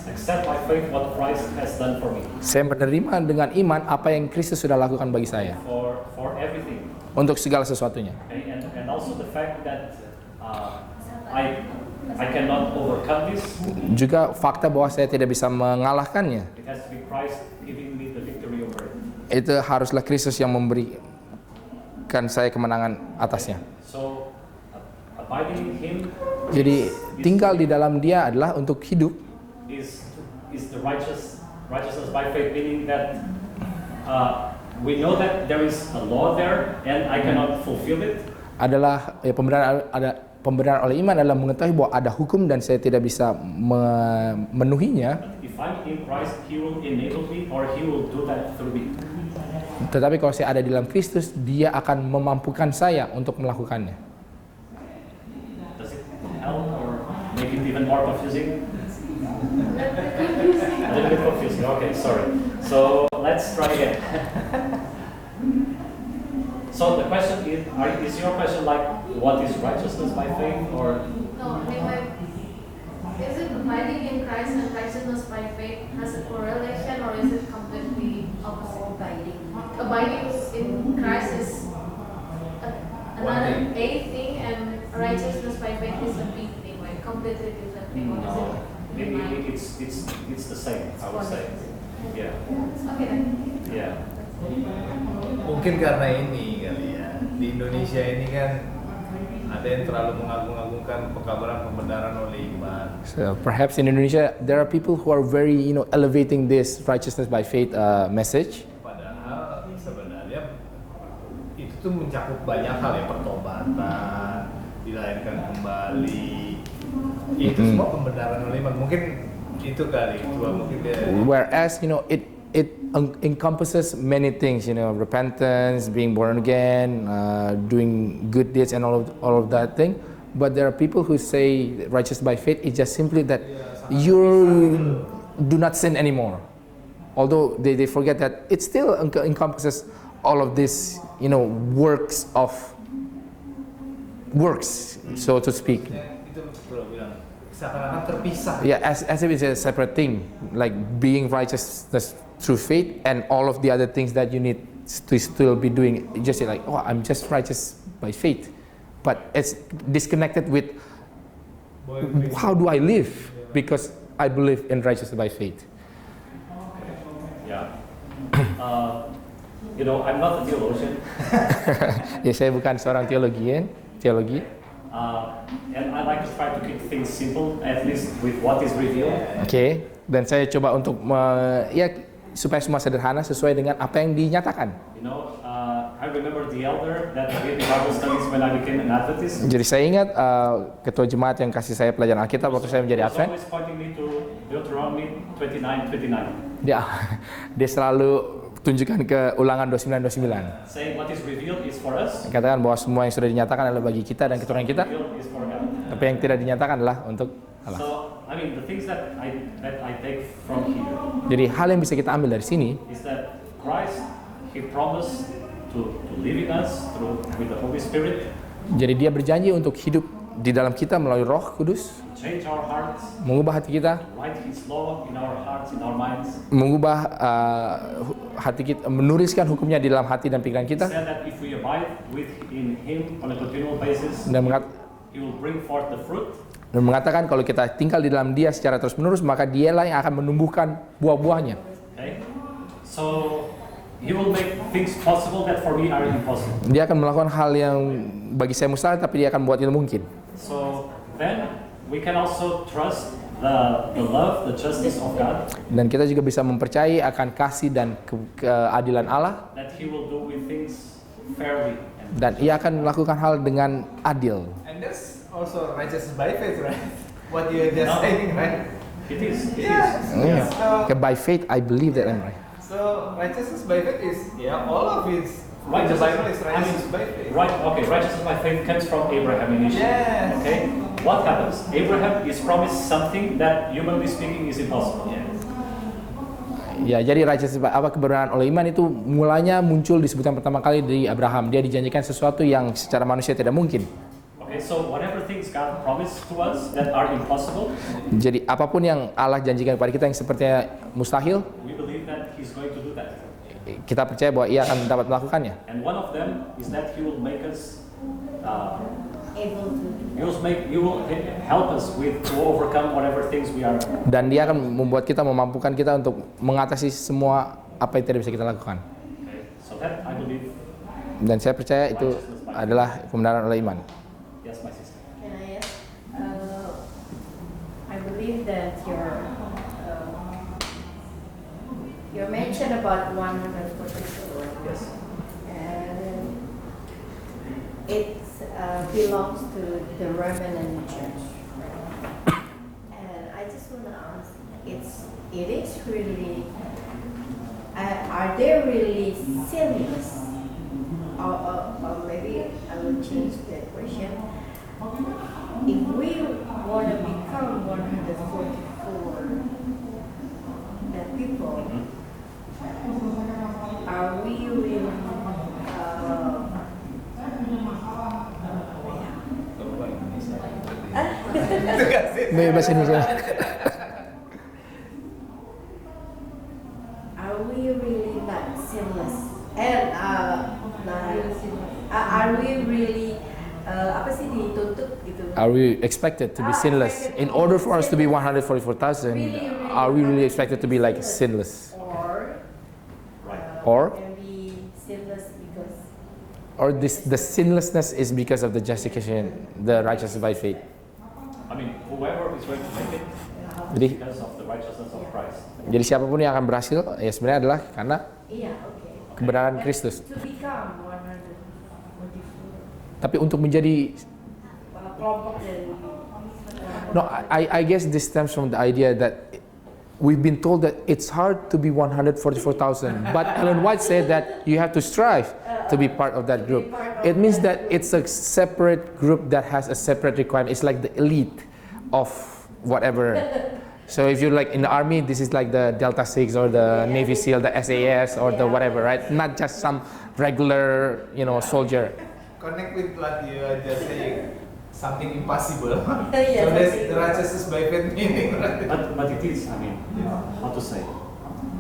accept by faith what Christ has done for me. Saya menerima dengan iman apa yang Kristus sudah lakukan bagi saya. For everything. Untuk segala sesuatunya. Okay? And also the fact that I cannot overcome this. Juga fakta bahwa saya tidak bisa mengalahkannya. It has to be Christ giving me the victory over it. Itu haruslah Kristus yang memberikan saya kemenangan atasnya. So abiding in Him. Jadi tinggal di dalam Dia adalah untuk hidup. Is the righteousness by faith, meaning that we know that there is a law there and I cannot fulfill it. Adalah pembenaran oleh iman adalah mengetahui bahwa ada hukum dan saya tidak bisa memenuhinya. If I'm in Christ, He will enable me, or He will do that through me. Tetapi kalau saya ada di dalam Kristus, Dia akan memampukan saya untuk melakukannya. Does it help or make it even more confusing? A little bit confusing. Okay, sorry. So let's try again. So the question is your question like, what is righteousness by faith, or? No, I mean like, is it abiding in Christ and righteousness by faith has a correlation, or is it completely opposite? Abiding in Christ is another A thing, and righteousness by faith is a B thing, like completely different thing. Or is it? Maybe it's the same, I would say. Yeah. Okay then. Yeah. Mungkin karena ini kali ya, di Indonesia ini kan Ada yang terlalu mengagung-agungkan pekabaran pembenaran oleh iman. So perhaps in Indonesia there are people who are very, elevating this righteousness by faith message. Padahal sebenarnya itu tuh mencakup banyak hal ya, pertobatan, dilahirkan kembali. Itu semua pembenaran oleh iman. Mungkin itu kali tua mungkin dia. Whereas it encompasses many things, repentance, being born again, doing good deeds, and all of that thing. But there are people who say righteous by faith is just simply that you do not sin anymore. Although they forget that it still encompasses all of this, works, so to speak. Itu betul bilang seakan-akan terpisah. Yeah, as if it's a separate thing, like being righteousness through faith and all of the other things that you need to still be doing. You just say like, oh, I'm just righteous by faith, but it's disconnected with how do I live because I believe in righteousness by faith. Yeah. I'm not a theologian. Ya, saya bukan seorang teologi. And I like to try to keep things simple, at least with what is revealed. Oke, dan saya coba untuk supaya semua sederhana sesuai dengan apa yang dinyatakan. I remember the elder that gave me Bible studies when I became an Adventist. Jadi saya ingat ketua jemaat yang kasih saya pelajaran Alkitab waktu saya menjadi Advent. Always pointing me to Deuteronomy 29:29. Dia selalu tunjukkan ke Ulangan 29:29. Saying what is revealed is for us. Katakan bahwa semua yang sudah dinyatakan adalah bagi kita dan keturunan kita. Revealed is for God. Tapi yang tidak dinyatakan adalah untuk Allah. So, the things that I take from here Jadi hal yang bisa kita ambil dari sini is that Christ, He promised to live in us with the Holy Spirit, jadi dia berjanji untuk hidup di dalam kita melalui Roh Kudus, change our hearts, mengubah hati kita, write His law in our hearts, in our minds. mengubah hati kita, menuliskan hukumnya di dalam hati dan pikiran kita, Said that if we abide in Him on a continual basis, dan He will bring forth the fruit. mengatakan kalau kita tinggal di dalam dia secara terus menerus, maka dialah yang akan menumbuhkan buah-buahnya. Okay, so He will make things possible that for me are impossible. Dia akan melakukan hal yang bagi saya mustahil, tapi dia akan membuat itu mungkin. So then we can also trust the love, the justice of God. Dan kita juga bisa mempercayai akan kasih dan keadilan Allah. That He will do with things fairly. Dan ia akan melakukan hal dengan adil. And that's also righteousness by faith, right? What you are just saying, right? It is. It Yeah. is. So, By faith, I believe that I'm right. so righteousness by faith is all of it. Right, The Bible is righteousness by faith. Right. Okay. Righteousness by faith comes from Abraham initially. Yes. Okay. What happens? Abraham is promised something that, humanly speaking, is impossible. Ya, jadi kebenaran oleh iman itu mulanya muncul disebutkan pertama kali dari Abraham. Dia dijanjikan sesuatu yang secara manusia tidak mungkin. Okay. So whatever things God promised to us that are impossible, Jadi apapun yang Allah janjikan kepada kita yang sepertinya mustahil, we believe that He's going to do that. kita percaya bahwa ia akan dapat melakukannya. And one of them is that He will make us. Able to. He will help us to overcome whatever things we are. Dan dia akan membuat kita, memampukan kita untuk mengatasi semua apa yang tidak bisa kita lakukan. Okay. So that I believe. Dan saya percaya itu adalah kebenaran oleh iman. Yes, my sister. Can I ask? I believe that your mention about 144. Yes. And it belongs to the Roman Church. And I just want to ask, it is really, are they really sinless? Or maybe I will change that question. If we want to become 144 people, are we really Bahasa Indonesia. are we really not sinless? And are we really apa sih dituntut gitu? Are we expected to be sinless? In order for us to be 144,000, are we really expected to be like sinless? Or Or can be sinless because or the sinlessness is because of the justification, the righteousness by faith. I mean, whoever is going to make it Jadi, because of the righteousness of Christ. jadi siapapun yang akan berhasil, ya sebenarnya adalah karena Iya, oke. kebenaran Kristus. To become 144. Tapi untuk menjadi, Kelompok dari no, I guess this stems from the idea that we've been told that it's hard to be 144,000, but Ellen White said that you have to strive to be part of that group. It means that it's a separate group that has a separate requirement. It's like the elite of whatever. So if you're like in the army, this is like the Delta 6 or the Navy SEAL, the SAS or the whatever, right? Not just some regular, soldier. Connect with what you are just saying, something impossible. Yes, So that's something the righteousness by faith meaning, right? But it is, I mean, how to say?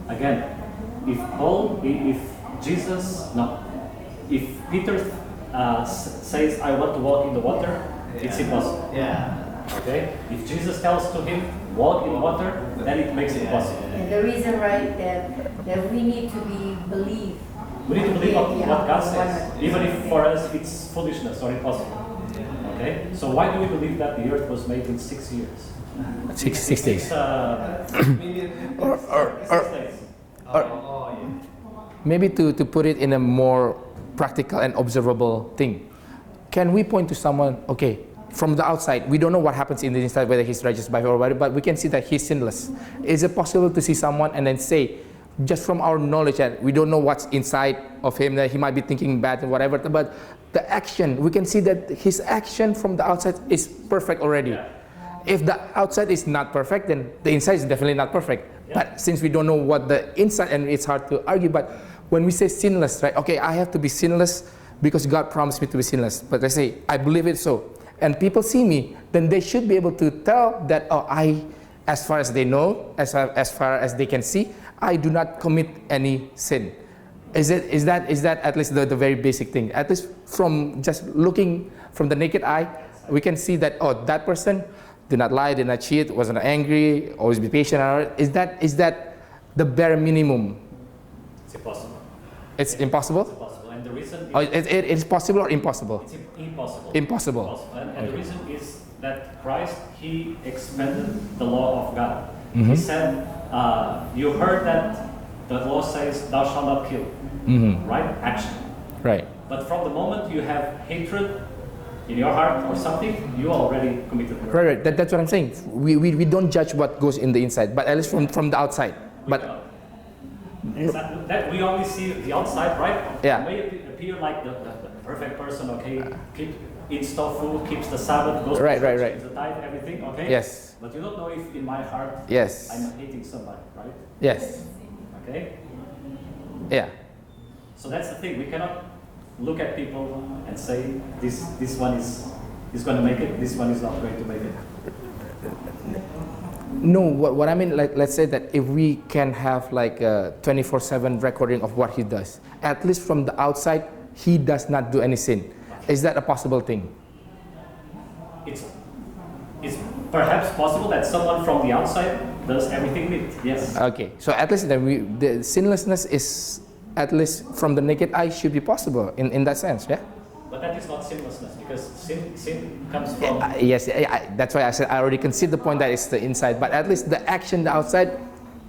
Again, if Peter says, I want to walk in the water, it's impossible. Yeah. Okay? If Jesus tells to him, walk in water, then it makes it possible. And the reason, right, that we need to believe. We need to believe what God says, even if for us it's foolishness or impossible. Okay? So why do we believe that the earth was made in 6 years? 6 days. 6 days. Oh, yeah. Maybe to put it in a more practical and observable thing, can we point to someone, okay, from the outside, we don't know what happens in the inside, whether he's righteous by faith or whatever, but we can see that he's sinless. Is it possible to see someone and then say, just from our knowledge, that we don't know what's inside of him, that he might be thinking bad and whatever, but the action, we can see that his action from the outside is perfect already. Yeah. If the outside is not perfect, then the inside is definitely not perfect. Yeah. But since we don't know what the inside, and it's hard to argue, but when we say sinless, right? Okay, I have to be sinless because God promised me to be sinless. But I say, I believe it so. And people see me, then they should be able to tell that, as far as they know, as far as they can see, I do not commit any sin. Is that at least the very basic thing? At least from just looking from the naked eye, we can see that, that person did not lie, did not cheat, wasn't angry, always be patient. Is that the bare minimum? It's impossible. It's impossible? It's impossible. And the reason It's possible or impossible? it's impossible. Impossible. And the reason is that Christ, he expanded the law of God. Mhm. He said, you heard that the law says, thou shalt not kill. Mm-hmm. Right? Action. Right. But from the moment you have hatred in your heart or something, you already committed murder. Right. That's what I'm saying. We don't judge what goes in the inside, but at least from the outside. But That we only see the outside, right? Yeah. It may appear like the perfect person, okay? Eats tofu, keeps the Sabbath, goes Right, to church, right. keeps the tithe, everything, okay? Yes. But you don't know if in my heart Yes. I'm hating somebody, right? Yes. Okay? Yeah. So that's the thing. We cannot look at people and say this one is going to make it, this one is not going to make it. No, what I mean, like, let's say that if we can have like a 24/7 recording of what he does, at least from the outside, he does not do any sin. Is that a possible thing? It's perhaps possible that someone from the outside does everything neat. Yes. Okay, so at least then the sinlessness is, at least from the naked eye, should be possible in that sense, yeah? But that is not sinlessness because sin comes from. Yes, that's why I said I already concede the point that it's the inside, but at least the action, the outside,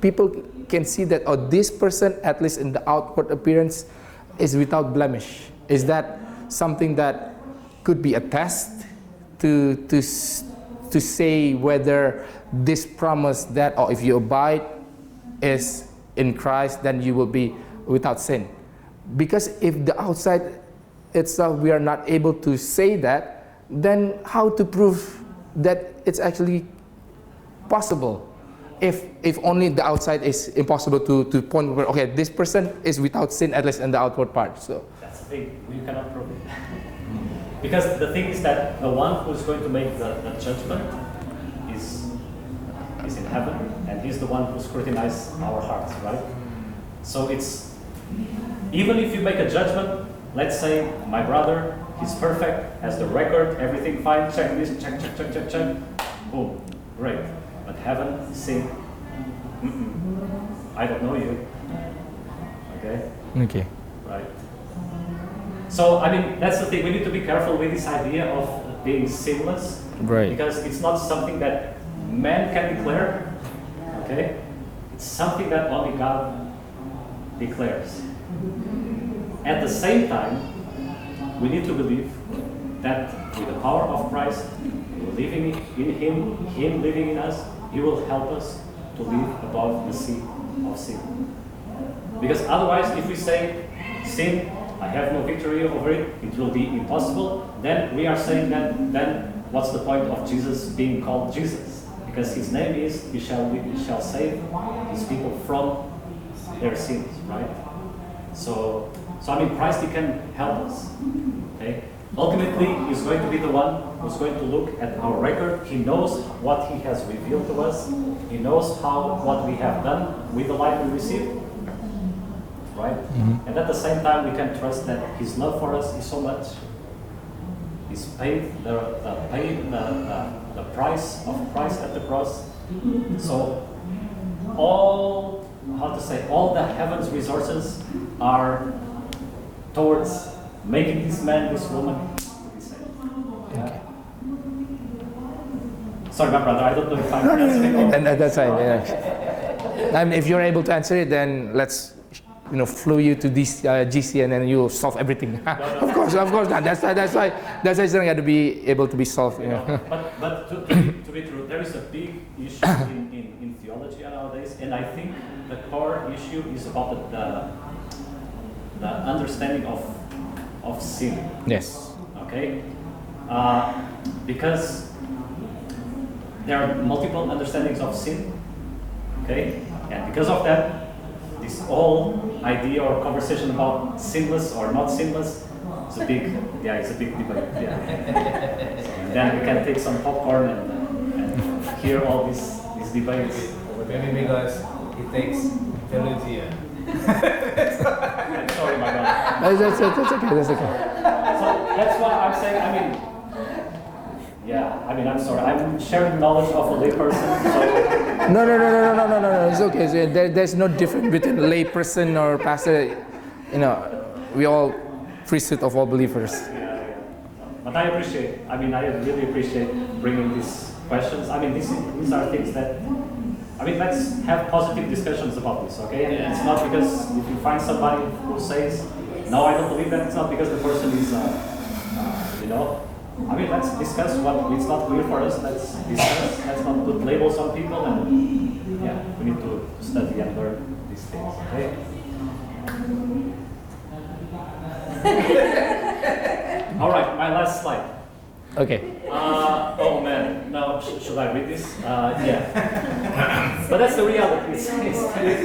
people can see that, this person, at least in the outward appearance, is without blemish. Is that something that could be a test to say whether this promise that, if you abide is in Christ, then you will be without sin? Because if the outside itself, we are not able to say that, then how to prove that it's actually possible? If only the outside is impossible to point where, okay, this person is without sin, at least in the outward part. So That's the thing. We cannot prove it. Because the thing is that the one who is going to make the judgment is in heaven, and he's the one who scrutinizes our hearts, right? So it's, even if you make a judgment, let's say my brother, he's perfect, has the record, everything fine, check this, check, boom, great. But heaven, sin, I don't know you. Okay? okay. Right? So I mean, that's the thing. We need to be careful with this idea of being sinless, Right. because it's not something that man can declare. Okay, it's something that only God declares. At the same time, we need to believe that with the power of Christ living in Him living in us, He will help us to live above the sea of sin. Because otherwise, if we say, sin, I have no victory over it, it will be impossible, then we are saying that, then what's the point of Jesus being called Jesus? Because His name is, He shall save His people from their sins, right? So I mean, Christ, He can help us. Okay? Ultimately, He's going to be the one who's going to look at our record. He knows what He has revealed to us. He knows what we have done with the life we received. Right? And at the same time, we can trust that His love for us is so much. He's paid the price of Christ at the cross. So all the heaven's resources are towards making this man, this woman to be saved. Okay. Sorry, my brother, I don't know if I'm answering all. And that's fine. Yeah. And if you're able to answer it, then let's flew you to this GC and then you solve everything. Of course not. That's why it's got to be able to be solved. But to be true, there is a big issue in theology nowadays, and I think the core issue is about the understanding of sin. Yes. Okay, because there are multiple understandings of sin. Okay, and because of that, this whole idea or conversation about sinless or not sinless is a big debate. Yeah. So then we can take some popcorn and hear all these debates. Maybe because it takes theology. I'm sorry, my God. That's okay. So that's why I'm saying. I'm sorry. I'm sharing knowledge of a layperson. So No. It's okay. So there's no difference between lay person or pastor. We all priesthood of all believers. yeah. But I really appreciate bringing these questions. These are things that. Let's have positive discussions about this, okay? And it's not because if you find somebody who says, no, I don't believe that, it's not because the person is, let's discuss what it's not clear for us. Let's discuss. Let's not put labels on people, and we need to study and learn these things, okay? All right, my last slide. Okay. Oh man, no, should I read this? Yeah. But that's the reality.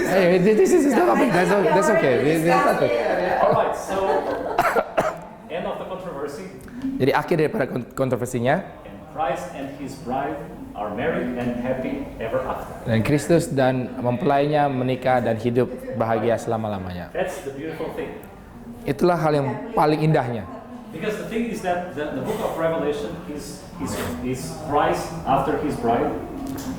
Hey, this is the topic. That's okay. All right, so end of the controversy. Jadi akhir daripada kontroversinya. And Christ and His bride are married and happy ever after. Dan Kristus dan mempelainya menikah dan hidup bahagia selama-lamanya. That's the beautiful thing. Itulah hal yang paling indahnya. Because the thing is that the book of Revelation is Christ after His bride.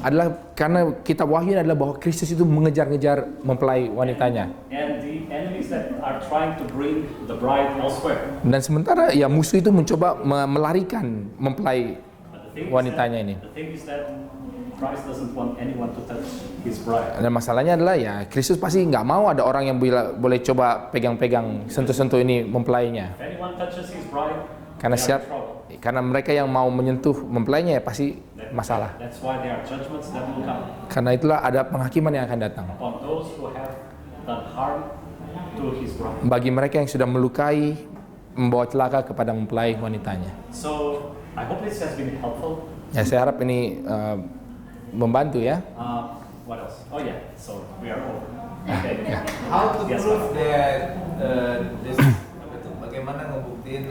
Adalah karena kitab Wahyu adalah bahwa Kristus itu mengejar-ngejar mempelai wanitanya. And the enemies that are trying to bring the bride elsewhere. Dan sementara musuh itu mencoba melarikan mempelai wanitanya ini. The thing is that Christ doesn't want anyone to touch His bride. Dan masalahnya adalah Kristus pasti nggak mau ada orang yang boleh coba pegang-pegang, sentuh-sentuh ini mempelainya. If anyone touches His bride, Karena mereka yang mau menyentuh mempelainya pasti masalah. That's why there are judgments that will come. Karena itulah ada penghakiman yang akan datang. Upon those who have done harm to His bride. Bagi mereka yang sudah melukai, membawa celaka kepada mempelai wanitanya. So I hope this has been helpful. Saya harap ini membantu ya. What else? Oh yeah, so we are over. Okay. How to Yes, prove Pak. that this bagaimana ngebuktiin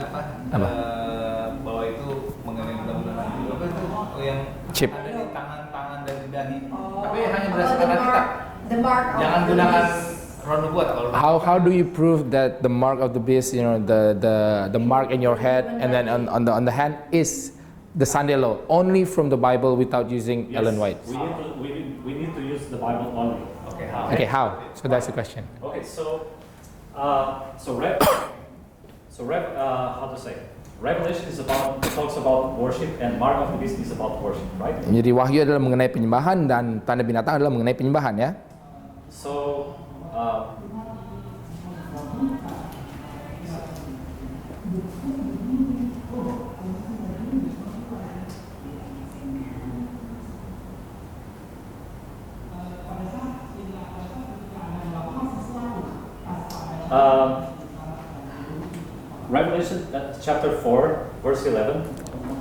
bahwa itu mengenai benar-benar yang Chip. ada di tangan-tangan dan di dahi. Tapi hanya berdasarkan Alkitab. The mark of Jangan the gunakan beast. roh nubuat kalau How do you prove that the mark of the beast, the mark in your head and then on the hand is the Sunday law, only from the Bible without using Yes, Ellen White? we need to use the Bible only. Okay, how? Okay, how? So that's the question. Okay, So how to say? Revelation talks about worship, and mark of the beast is about worship, right? Jadi wahyu adalah mengenai penyembahan dan tanda binatang adalah mengenai penyembahan ya. So Revelation chapter 4 verse 11.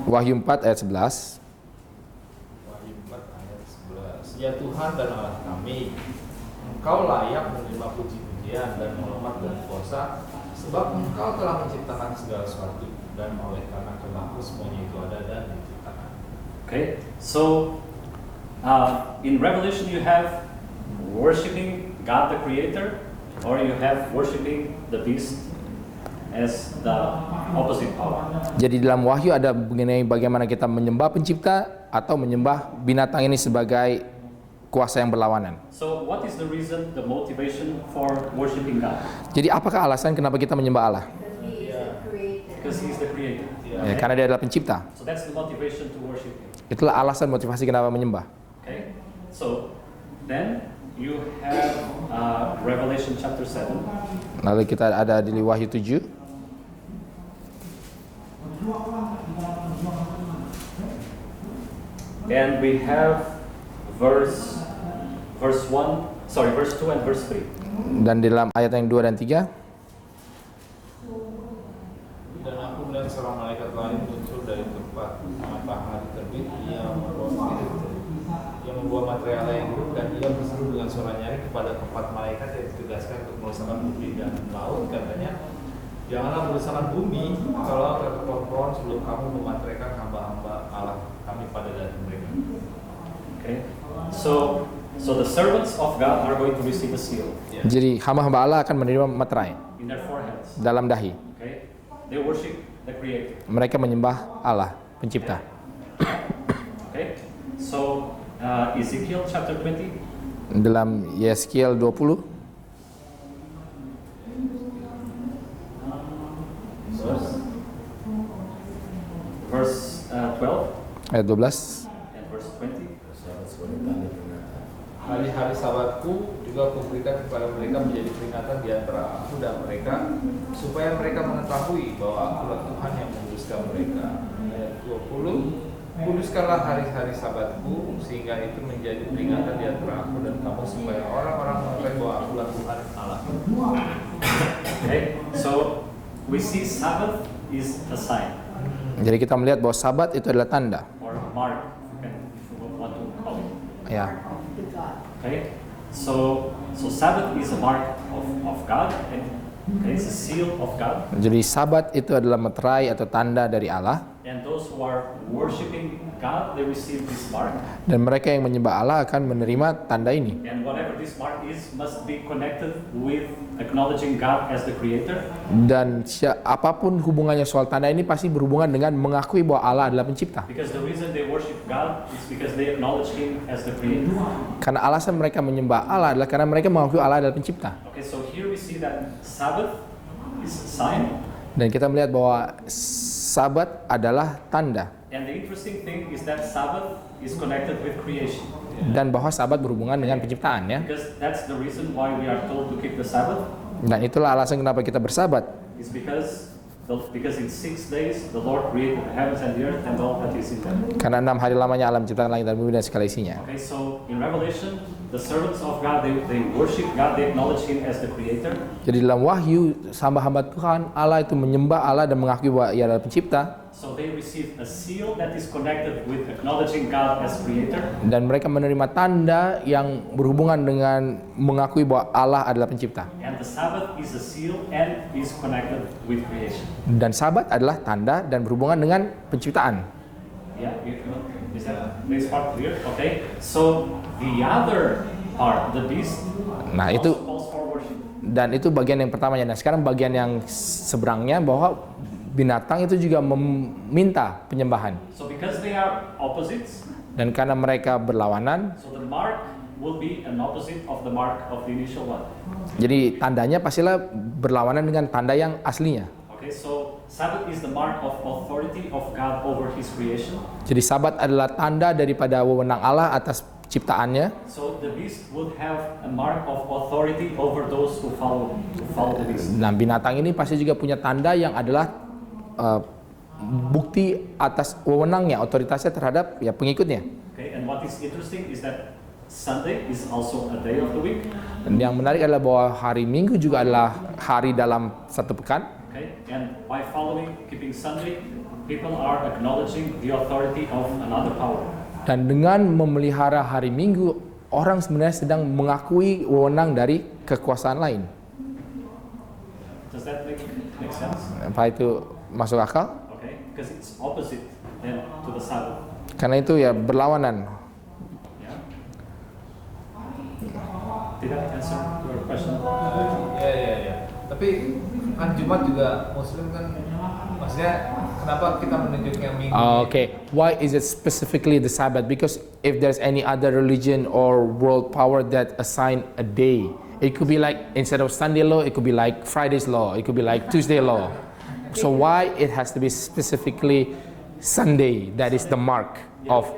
Wahyu 4 ayat 11. Wahyu 4 ayat 11. Ya Tuhan dan Allah kami, Engkau layak menerima puji-pujian dan hormat dan kuasa, sebab Engkau telah menciptakan segala sesuatu, dan oleh karena kehendak-Mu semuanya itu ada dan diciptakan. Okay, so in Revelation you have worshiping God the Creator, or you have worshiping the beast as the opposite power. Jadi dalam wahyu ada mengenai bagaimana kita menyembah pencipta atau menyembah binatang ini sebagai kuasa yang berlawanan. So what is the reason, the motivation for worshiping God? Jadi apakah alasan kenapa kita menyembah Allah? He is the creator. Because He is the Creator. Ya, karena dia adalah pencipta. So that's the motivation to worship Him. Itulah alasan motivasi kenapa menyembah. Okay, so then you have Revelation chapter 7. Lalu kita ada di Wahyu 7. And we have verse 2 and verse 3. Dan di dalam ayat yang 2 dan 3. Dan aku melihat seorang malaikat lain muncul dari tempat matahari terbit. Ia membawa materai Allah yang hidup, dan ia berseru dengan suara nyaring kepada keempat malaikat yang ditugaskan untuk merusakkan bumi dan laut. Katanya, janganlah merusakkan bumi, kalau ke pohon sebelum kamu memateraikan hamba-hamba Allah kami pada daging mereka. Okay, so the servants of God are going to receive a seal Jadi hamba-hamba Allah akan menerima materai in their foreheads. dalam dahi. Okay, they worship the Creator. Mereka menyembah Allah, pencipta. Okay, so Ezekiel chapter 20. Dalam Yeskiel 20 verse 12 ayat 12. and verse 20. Hari-hari sabatku juga kuberikan kepada mereka menjadi peringatan di antara aku dan mereka, supaya mereka mengetahui bahwa akulah Tuhan yang menguduskan mereka. Ayat 20, kuduskanlah hari-hari sabatku, sehingga itu menjadi peringatan di antara aku dan kamu, supaya orang-orang mengetahui bahwa akulah Tuhan Allah. Okay, so we see Sabbath is a sign Jadi kita melihat bahwa Sabat itu adalah tanda. or mark, if you want to call it. Ya. Okay, so Sabbath is a mark of God, and okay, it's a seal of God. Jadi Sabat itu adalah meterai atau tanda dari Allah, And those who are worshiping God, they receive this mark. dan mereka yang menyembah Allah akan menerima tanda ini. And whatever this mark is, must be connected with acknowledging God as the Creator. Dan apapun hubungannya soal tanda ini pasti berhubungan dengan mengakui bahwa Allah adalah pencipta. Because the reason they worship God is because they acknowledge Him as the Creator. Karena alasan mereka menyembah Allah adalah karena mereka mengakui Allah adalah pencipta. Okay, so here we see that Sabbath is a sign. Dan kita melihat bahwa Sabat adalah tanda. And the interesting thing is that Sabbath is connected with creation. Dan bahwa Sabat berhubungan dengan penciptaan ya. Because that's the reason why we are told to keep the Sabbath. Dan itulah alasan kenapa kita bersabat. Is because in 6 days the Lord created the heavens and the earth and all that is in them. Karena 6 hari lamanya Allah menciptakan langit dan bumi dan segala isinya. Okay, so in Revelation, the servants of God, they worship God, they acknowledge Him as the Creator. Jadi dalam Wahyu, hamba-hamba Tuhan, Allah itu menyembah Allah dan mengakui bahwa Ia adalah pencipta. So they receive a seal that is connected with acknowledging God as Creator. Dan mereka menerima tanda yang berhubungan dengan mengakui bahwa Allah adalah pencipta. And the Sabbath is a seal and is connected with creation. Dan Sabat adalah tanda dan berhubungan dengan penciptaan. Yeah, is that this part clear? Okay, so the other part, the beast, Nah, also itu calls for worship. dan itu bagian yang pertamanya. Nah, sekarang bagian yang seberangnya bahwa binatang itu juga meminta penyembahan. So because they are opposites, Dan karena mereka berlawanan, so the mark will be an opposite of the mark of the initial one. jadi tandanya pastilah berlawanan dengan tanda yang aslinya. Okay, so Sabbath is the mark of authority of God over His creation. Jadi Sabat adalah tanda daripada wewenang Allah atas ciptaannya. So the beast would have a mark of authority over those who follow the beast. Nah, binatang ini pasti juga punya tanda yang adalah bukti atas wewenangnya, otoritasnya terhadap ya pengikutnya. Okay, and what is interesting is that Sunday is also a day of the week. Dan yang menarik adalah bahwa hari Minggu juga adalah hari dalam satu pekan. Okay, and by keeping Sunday, people are acknowledging the authority of another power. Dan dengan memelihara hari Minggu, orang sebenarnya sedang mengakui wewenang dari kekuasaan lain. Does that make sense? Apa itu masuk akal? Okay, because it's opposite then to the Sabbath. Karena itu ya berlawanan. Yeah. Did that answer your question? Ya. Tapi kan Jumat juga Muslim kan, maksudnya kenapa kita menunjuk yang Minggu? Okay, why is it specifically the Sabbath? Because if there's any other religion or world power that assign a day, it could be like instead of Sunday law, it could be like Friday's law, it could be like Tuesday law. So why it has to be specifically Sunday? That is the mark of.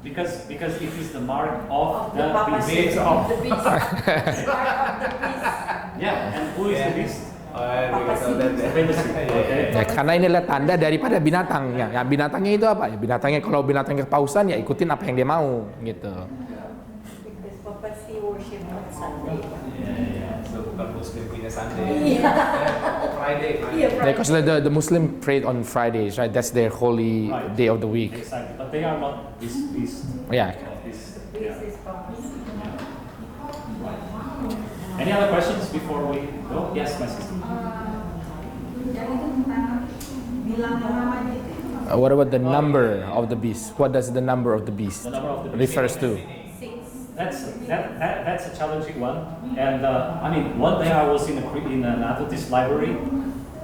Because it is the mark of the Papa beast. of the beast. Yeah, and who is the beast? Okay. Ya, karena ini adalah tanda daripada binatangnya. Ya, binatangnya itu apa? Ya, binatangnya kalau binatangnya kepausan ya ikutin apa yang dia mau gitu. Because papacy worship on Sunday. So bukan Muslim punya Sunday. Iya. Friday. Iya, Because the Muslim prayed on Fridays, right? That's their holy day of the week. Exactly, but they are not this beast. Yeah. This, This is papacy. Any other questions before we go? Yes, my sister. Yang itu tentang bilang nama gitu. What about the number of the beast? What does the number of the beast The number of the beast refers to? That's a challenging one. And I mean, one day I was in an Adventist library,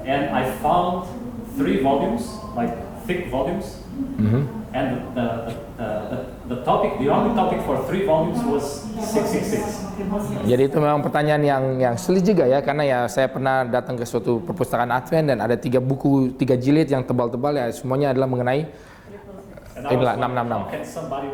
and I found 3 volumes, like thick volumes, and the topic, the only topic for 3 volumes was 666. Jadi itu memang pertanyaan yang sulit juga ya, karena ya saya pernah datang ke suatu perpustakaan Advent dan ada 3 buku, 3 jilid yang tebal-tebal ya, semuanya adalah mengenai And I was inilah wondering, 666. how can somebody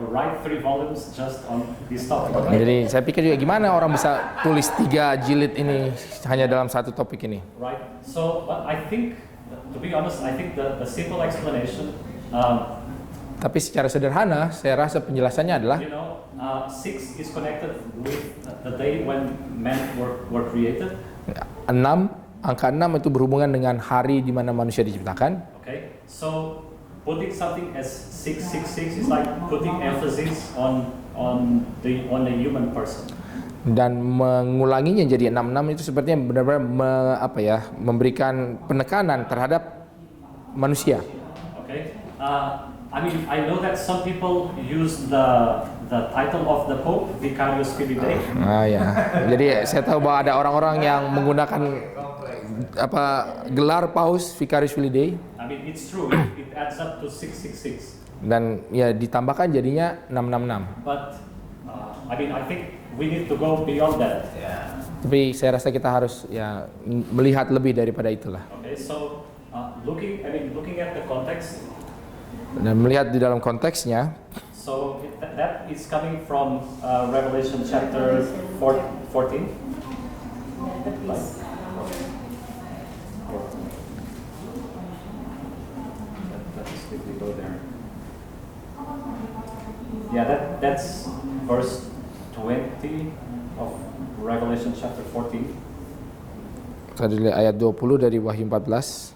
write 3 volumes just on this topic? Jadi saya pikir juga gimana orang bisa tulis 3 jilid ini hanya dalam satu topik ini. Right. So, but I think, to be honest, I think the simple explanation, Tapi secara sederhana, saya rasa penjelasannya adalah 6 is connected with the day when men were created. 6, angka 6 itu berhubungan dengan hari di mana manusia diciptakan. Okay. So, putting something as 666 is like putting emphasis on the human person. Dan mengulanginya jadi 66 itu sepertinya benar-benar memberikan penekanan terhadap manusia. Okay. I mean, I know that some people use the title of the Pope, Vicarius Filii Dei. Ya. Jadi saya tahu bahwa ada orang-orang yang menggunakan gelar Paus Vicarius Filii Dei. I mean, it's true. It adds up to 666. Dan ya ditambahkan jadinya 666. But I mean, I think we need to go beyond that. Tapi saya rasa kita harus ya melihat lebih daripada itulah. Okay, so looking at the context. Dan melihat di dalam konteksnya. So that is coming from Revelation chapter 14. Let's quickly go there. Yeah, that's verse 20 of Revelation chapter 14. Tadi ayat 20 dari Wahyu 14.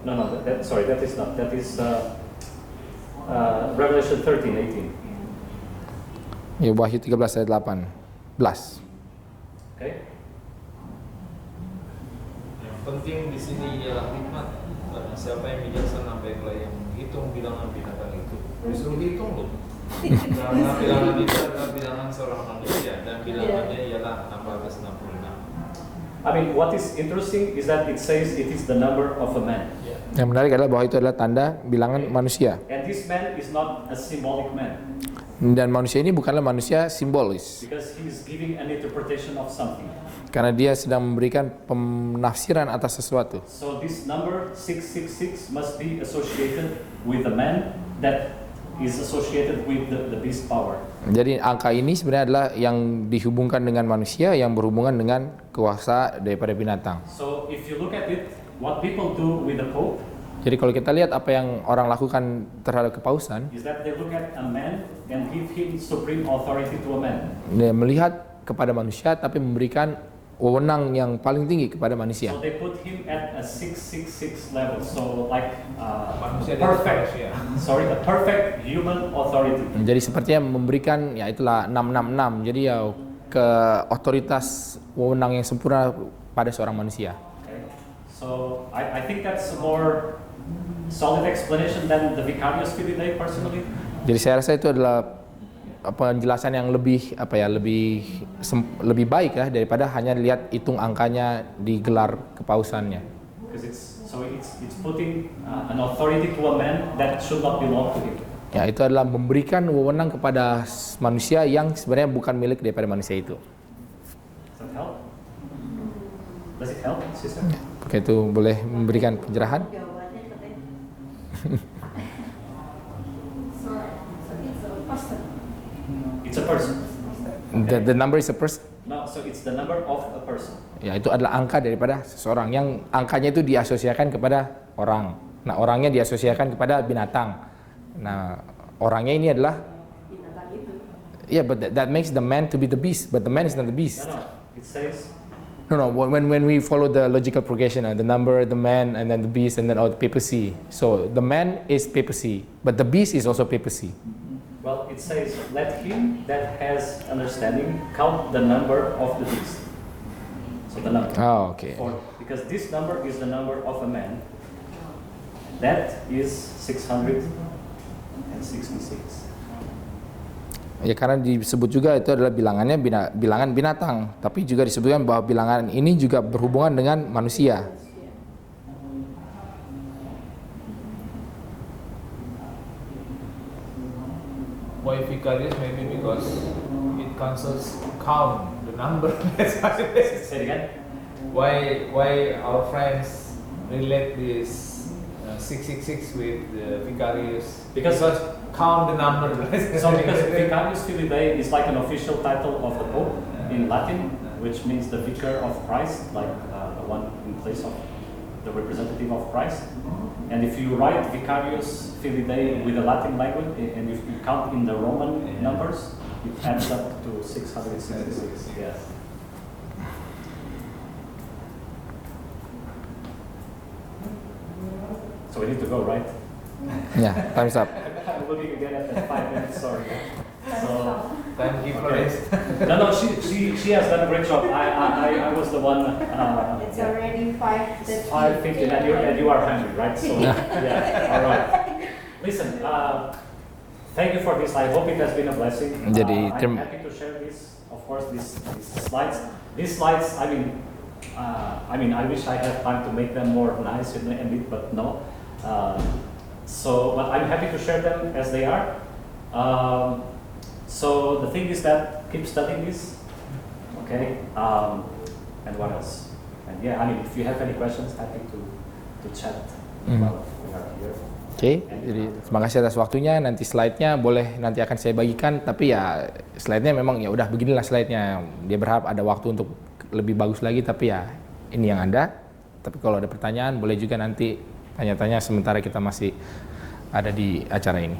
No, that is not. That is Revelation 13:18. Ya, Wahyu 13 ayat 18. Okay. Yang penting di sini ialah hikmat. Karena siapa yang bijaksana baiklah yang menghitung bilangan binatang itu. Disuruh hitung loh. Karena bilangan itu adalah bilangan seorang manusia dan bilangannya ialah 666. I mean, what is interesting is that it says it is the number of a man. Yang menarik adalah bahwa itu adalah tanda bilangan manusia. And this man is not a symbolic man. Dan manusia ini bukanlah manusia simbolis, because he is giving an interpretation of something. karena dia sedang memberikan penafsiran atas sesuatu. So this number 666 must be associated with a man that is associated with the beast power. Jadi angka ini sebenarnya adalah yang dihubungkan dengan manusia yang berhubungan dengan kuasa daripada binatang. So if you look at it, what people do with the Pope Jadi kalau kita lihat apa yang orang lakukan terhadap kepausan, is that they look at a man and give him supreme authority to a man. dia melihat kepada manusia tapi memberikan wewenang yang paling tinggi kepada manusia. So they put him at a 666 level. So like Manusia di perfect, manusia. sorry, a perfect human authority. Jadi sepertinya memberikan ya itulah 666. Jadi ya ke otoritas wewenang yang sempurna pada seorang manusia. Okay. So I think that's a more solid explanation than the Vicarius Filidae personally. Jadi saya rasa itu adalah penjelasan yang lebih lebih baik ya daripada hanya lihat hitung angkanya di gelar kepausannya. Because it's putting an authority to a man that should not belong to him. Ya, itu adalah memberikan wewenang kepada manusia yang sebenarnya bukan milik daripada manusia itu. Does that help? Does it help, sister? Oke, itu boleh memberikan pencerahan? Jawabannya katanya. So it's a person. It's a person. The number is a person. No, so it's the number of a person. Ya, itu adalah angka daripada seseorang yang angkanya itu diasosiasikan kepada orang. Nah, orangnya diasosiasikan kepada binatang. Nah, orangnya ini adalah Binatang itu. yeah, but that makes the man to be the beast, but the man is not the beast. No, it says No, when we follow the logical progression, the number, the man, and then the beast, and then all the papacy. So the man is papacy, but the beast is also papacy. well, it says, let him that has understanding count the number of the beast. So the number. Oh, okay. Because this number is the number of a man. That is 666. Ya, karena disebut juga itu adalah bilangannya bilangan binatang, tapi juga disebutkan bahwa bilangan ini juga berhubungan dengan manusia. Why vicarious? Maybe because it cancels count the number. That's why it is. Say it again. Why our friends relate this 666 with vicarious? Because- count the number. So because Vicarius Filidae is like an official title of the Pope in Latin, which means the vicar of Christ, like the one in place of the representative of Christ. And if you write Vicarius Filidae with the Latin language, and if you count in the Roman numbers, it adds up to 666. Yes. So we need to go, right? Ya, time's up. I'm looking again at the 5 minutes, sorry. So, Thank you for okay. this. No, she has done a great job. I was the one. It's already 5:50. 5:50, and you are hungry, right? So yeah, all right. Listen, thank you for this. I hope it has been a blessing. Jadi, I'm happy to share this. Of course, these slides. These slides. I mean, I wish I had time to make them more nice and neat, but no. But I'm happy to share them as they are. So the thing is that keep studying this, okay? And what else? And yeah, I mean, if you have any questions, happy to chat while we are here. Oke, jadi terima kasih atas waktunya. Nanti slide-nya boleh nanti akan saya bagikan, tapi ya slide-nya memang ya udah beginilah slide-nya. Dia berharap ada waktu untuk lebih bagus lagi, tapi ya ini yang ada. Tapi kalau ada pertanyaan boleh juga nanti tanya-tanya sementara kita masih ada di acara ini.